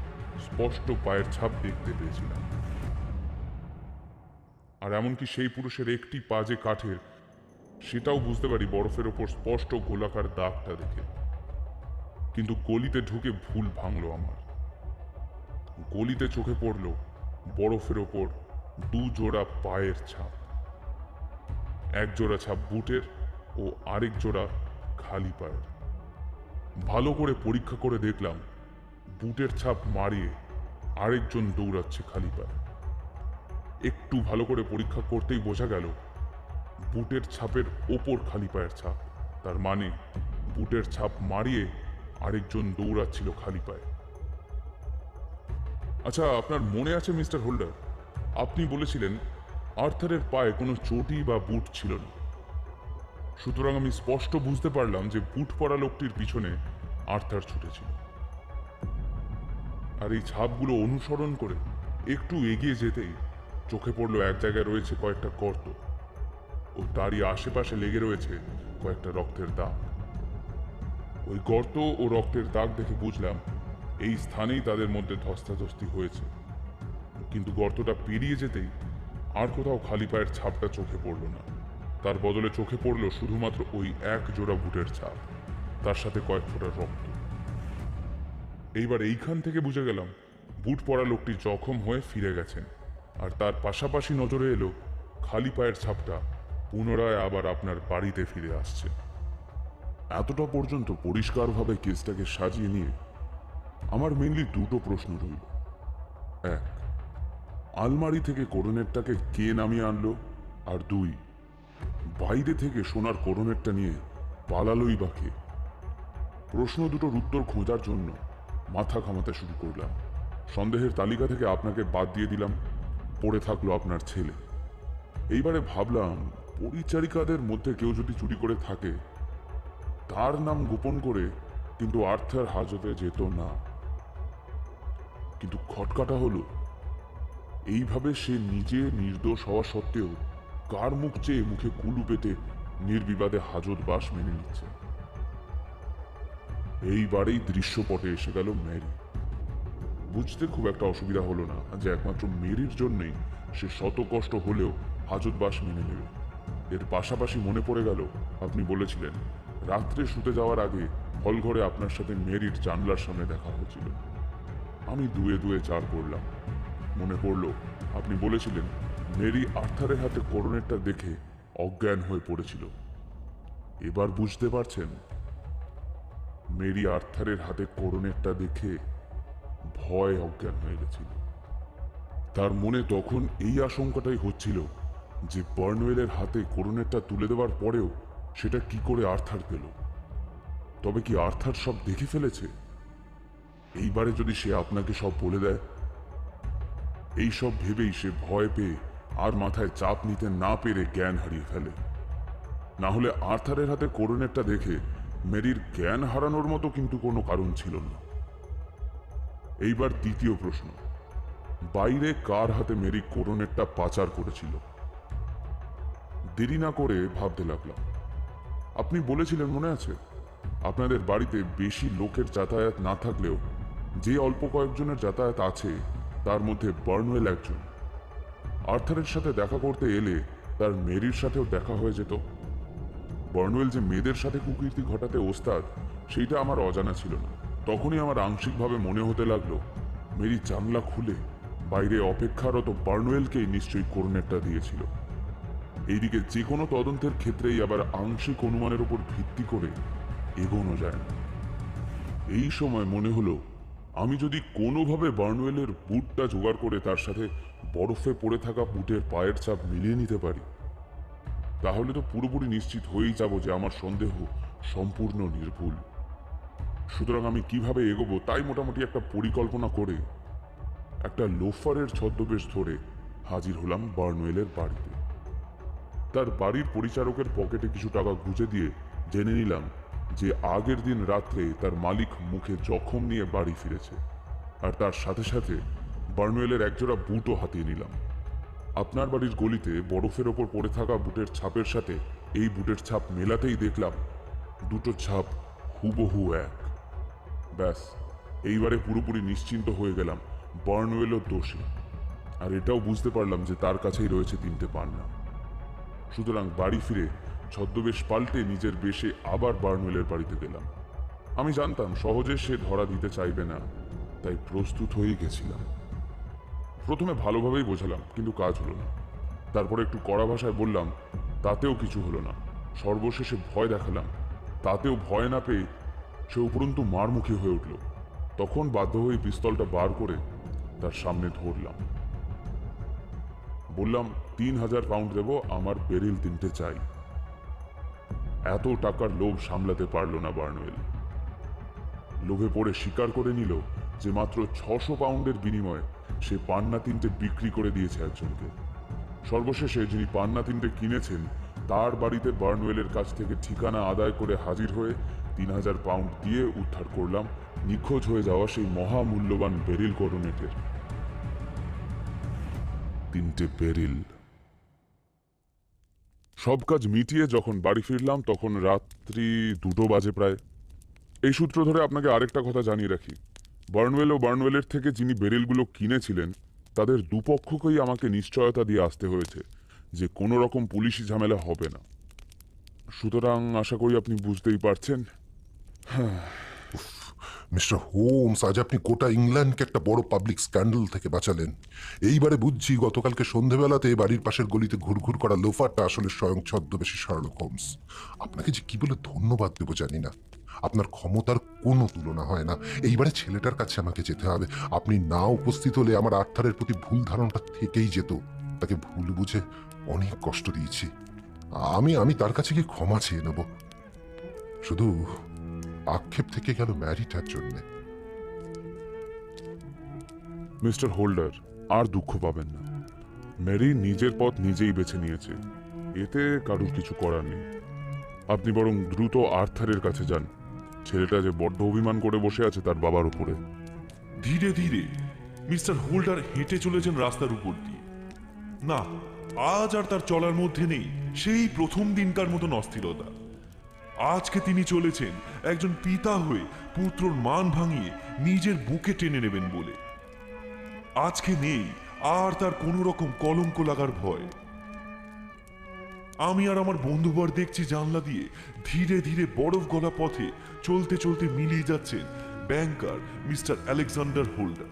স্পষ্ট পায়ের ছাপ দেখতে পেয়েছিলাম। আর এমনকি সেই পুরুষের একটি পা যে কাঠের সেটাও বুঝতে পারি বরফের ওপর স্পষ্ট গোলাকার দাগটা দেখে। কিন্তু গলিতে ঢুকে ভুল ভাঙলো আমার। গলিতে চোখে পড়ল বরফের ওপর দু জোড়া পায়ের ছাপ, এক জোড়া ছাপ বুটের ও আরেক জোড়া খালি পায়ের। ভালো করে পরীক্ষা করে দেখলাম বুটের ছাপ মারিয়ে আরেকজন দৌড়াচ্ছে খালি পায়ে। একটু ভালো করে পরীক্ষা করতেই বোঝা গেল বুটের ছাপের ওপর খালি পায়ের ছাপ, তার মানে বুটের ছাপ মারিয়ে আরেকজন দৌড়াচ্ছিল খালি পায়ে। আচ্ছা, আপনার মনে আছে মিস্টার হোল্ডার, আপনি বলেছিলেন আর্থারের পায়ে কোনো চটি বা বুট ছিল না। সুতরাং আমি স্পষ্ট বুঝতে পারলাম যে বুট পরা লোকটির পিছনে আর্থার ছুটেছিল। আর এই ছাপগুলো অনুসরণ করে একটু এগিয়ে যেতেই চোখে পড়লো এক জায়গায় রয়েছে কয়েকটা গর্ত ও তারই আশেপাশে লেগে রয়েছে কয়েকটা রক্তের দাগ। ওই গর্ত ও রক্তের দাগ দেখে বুঝলাম এই স্থানেই তাদের মধ্যে ধস্তাধস্তি হয়েছে। কিন্তু গর্তটা পেরিয়ে যেতেই আর কোথাও খালি পায়ের ছাপটা চোখে পড়ল না। তার বদলে চোখে পড়ল শুধুমাত্র ওই এক জোড়া বুটের ছাপ, তার সাথে কয়েক ফোঁটা রক্ত। এইবার এইখান থেকে বুঝে গেলাম বুট পরা লোকটি জখম হয়ে ফিরে গেছেন, আর তার পাশাপাশি নজরে এলো খালি পায়ের ছাপটা পুনরায় আবার আপনার বাড়িতে ফিরে আসছে। এতটা পর্যন্ত পরিষ্কারভাবে কেসটাকে সাজিয়ে নিয়ে আমার মেনলি দুটো প্রশ্ন রইল। এক, আলমারি থেকে কোরনেটটাকে কে নামিয়ে আনলো? আর দুই, বাইরে থেকে সোনার কোরনেটটা নিয়ে পালালোই বা কে? প্রশ্ন দুটোর উত্তর খোঁজার জন্য মাথা ঘামাতে শুরু করলাম। সন্দেহের তালিকা থেকে আপনাকে বাদ দিয়ে দিলাম, পড়ে থাকলো আপনার ছেলে। এইবারে ভাবলাম পরিচারিকাদের মধ্যে কেউ যদি চুরি করে থাকে তার নাম গোপন করে কিন্তু আর্থার হাজতে যেত না। কিন্তু খটকাটা হলো এইভাবে সে নিজে নির্দোষ হওয়া সত্ত্বেও কার মুখ চেয়ে মুখে কুলু পেতে নির্বিবাদে হাজতবাস মেনে নিচ্ছে। এইবারেই দৃশ্যপটে এসে গেল ম্যারি। বুঝতে খুব একটা অসুবিধা হলো না যে একমাত্র মেরির জন্যই সে শত কষ্ট হলেও হাজতবাস মেনে নেবে। এর পাশাপাশি মনে পড়ে গেল আপনি বলেছিলেন রাত্রে শুতে যাওয়ার আগে হলঘরে আপনার সাথে মেরির জানলার সামনে দেখা হয়েছিল। আমি দুয়ে দুয়ে চার করলাম। মনে পড়ল আপনি বলেছিলেন মেরি আর্থারের হাতে কোরনেটটা দেখে অজ্ঞান হয়ে পড়েছিল। এবার বুঝতে পারছেন, মেরি আর্থারের হাতে কোরনেটটা দেখে ভয় অজ্ঞান হয়ে গেছিল। তার মনে তখন এই আশঙ্কাটাই হচ্ছিল যে বার্নওয়েলের হাতে কোরনেটটা তুলে দেওয়ার পরেও সেটা কি করে আর্থার পেল। তবে কি আর্থার সব দেখে ফেলেছে? এইবারে যদি সে আপনাকে সব বলে দেয়? এই সব ভেবেই সে ভয় পেয়ে আর মাথায় চাপ নিতে না পেরে জ্ঞান হারিয়ে ফেলে। না হলে আর্থারের হাতে কোরনেটটা দেখে মেরির জ্ঞান হারানোর মতো কিন্তু কোনো কারণ ছিল না। এইবার দ্বিতীয় প্রশ্ন, বাইরে কার হাতে মেরি কোরনেটটা পাচার করেছিল? দেরি না করে ভাবতে লাগলাম। আপনি বলেছিলেন মনে আছে, আপনাদের বাড়িতে বেশি লোকের যাতায়াত না থাকলেও যে অল্প কয়েকজনের যাতায়াত আছে তার মধ্যে বার্নওয়েল একজন। আর্থারের সাথে দেখা করতে এলে তার মেরির সাথেও দেখা হয়ে যেত। বার্নওয়েল যে মেয়েদের সাথে কুকীর্তি ঘটাতে ওস্তাদ সেইটা আমার অজানা ছিল না। তখনই আমার আংশিকভাবে মনে হতে লাগলো মেরি জানলা খুলে বাইরে অপেক্ষারত বার্নওয়েলকেই নিশ্চয়ই কোরনেটটা দিয়েছিল। এইদিকে যে কোনো তদন্তের ক্ষেত্রেই আবার আংশিক অনুমানের উপর ভিত্তি করে এগোনো যায় না। এই সময় মনে হলো আমি যদি কোনোভাবে বার্নওয়েলের বুটটা জোগাড় করে তার সাথে বরফে পড়ে থাকা বুটের পায়ের ছাপ মিলিয়ে নিতে পারি, তাহলে তো পুরোপুরি নিশ্চিত হয়েই যাব যে আমার সন্দেহ সম্পূর্ণ নির্ভুল। সুতরাং আমি কিভাবে এগোবো তাই মোটামুটি একটা পরিকল্পনা করে একটা লোফারের ছদ্মবেশ ধরে হাজির হলাম বার্নওয়েলের বাড়িতে। তার বাড়ির পরিচারকের পকেটে কিছু টাকা গুঁজে দিয়ে জেনে নিলাম যে আগের দিন রাত্রে তার মালিক মুখে জখম নিয়ে বাড়ি ফিরেছে, আর তার সাথে সাথে বার্নওয়েলের একজোড়া বুটও হাতিয়ে নিলাম। আপনার বাড়ির গলিতে বরফের ওপর পড়ে থাকা বুটের ছাপের সাথে এই বুটের ছাপ মেলাতেই দেখলাম দুটো ছাপ হুবহু এক। ব্যাস, এইবারে পুরোপুরি নিশ্চিন্ত হয়ে গেলাম বার্নওয়েলও দোষী। আর এটাও বুঝতে পারলাম যে তার কাছেই রয়েছে 3টে পান্না। সুতরাং বাড়ি ফিরে ছদ্মবেশ পাল্টে নিজের বেশে আবার বার্নওয়েলের বাড়িতে গেলাম। আমি জানতাম সহজে সে ধরা দিতে চাইবে না, তাই প্রস্তুত হয়েই গেছিলাম। প্রথমে ভালোভাবেই বোঝালাম, কিন্তু কাজ হলো না। তারপরে একটু কড়া ভাষায় বললাম, তাতেও কিছু হলো না। সর্বশেষে ভয় দেখালাম, তাতেও ভয় না পেয়ে সে উপরন্তু মারমুখী হয়ে উঠল। তখন বাধ্য হয়ে পিস্তলটা বার করে তার সামনে ধরলাম। বললাম, 3000 পাউন্ড দেব, আমার বেরিল 3টে চাই। এত টাকার লোভ সামলাতে পারল না বার্নওয়েল। লোভে পড়ে স্বীকার করে নিল যে মাত্র 600 পাউন্ডের বিনিময়ে সে পান্না 3টে বিক্রি করে দিয়েছে একজনকে। সর্বশেষে যিনি পান্না 3টে কিনেছেন তার বাড়িতে বার্নওয়েলের কাছ থেকে ঠিকানা আদায় করে হাজির হয়ে 3000 পাউন্ড দিয়ে উদ্ধার করলাম নিখোঁজ হয়ে যাওয়া সেই মহামূল্যবান বেরিল করোনেটের 3টে বেরিল। সব কাজ মিটিয়ে যখন বাড়ি ফিরলাম তখন রাত্রি 2টো বাজে প্রায়। এই সূত্র ধরে আপনাকে আরেকটা কথা জানিয়ে রাখি, বার্নওয়েল ও বার্নওয়েলের থেকে যিনি বেরিলগুলো কিনেছিলেন তাদের দুপক্ষকেই আমাকে নিশ্চয়তা দিয়ে আসতে হয়েছে যে কোনো রকম পুলিশি ঝামেলা হবে না। সুতরাং আশা করি আপনি বুঝতেই পারছেন। মিস্টার হোমস, আজ আপনি গোটা ইংল্যান্ডকে একটা বড় পাবলিক স্ক্যান্ডাল থেকে বাঁচালেন। এইবারে বুঝছি গতকালকে সন্ধেবেলাতে বাড়ির পাশের গলিতে ঘুরঘুর করা লোফারটা আসলে স্বয়ং ছদ্মবেশী শার্লক হোমস। আপনাকে যে কি বলে ধন্যবাদ দেবো জানি না। আপনার ক্ষমতার কোনো তুলনা হয় না। এইবারে ছেলেটার কাছে আমাকে যেতে হবে। আপনি না উপস্থিত হলে আমার আর্থারের প্রতি ভুল ধারণাটা থেকেই যেত। তাকে ভুল বুঝে অনেক কষ্ট দিয়েছি। আমি তার কাছে গিয়ে ক্ষমা চেয়ে নেব। শুধু আক্ষেপ থেকে গেল ম্যারিটার জন্যে। মিস্টার হোল্ডার, আর দুঃখ পাবেন না। ম্যারি নিজের পথ নিজেই বেছে নিয়েছে, এতে কারুর কিছু করার নেই। আপনি বরং দ্রুত আর্থারের কাছে যান। ছেলেটা যে বড্ড অভিমান করে বসে আছে তার বাবার উপরে। ধীরে ধীরে মিস্টার হোল্ডার হেঁটে চলেছেন রাস্তার উপর দিয়ে। না, আজ আর তার চলার মধ্যে নেই সেই প্রথম দিনকার মতন অস্থিরতা। আজকে তিনি চলেছেন একজন পিতা হয়ে পুত্রর মান ভাঙিয়ে নিজের বুকে টেনে নেবেন বলে। আজকে নেই আর তার কোনো রকম কলঙ্ক লাগার ভয়। আমি আর আমার বন্ধুবর দেখছি জানলা দিয়ে ধীরে ধীরে বরফ গলা পথে চলতে চলতে মিলিয়ে যাচ্ছেন ব্যাংকার মিস্টার আলেকজান্ডার হোল্ডার।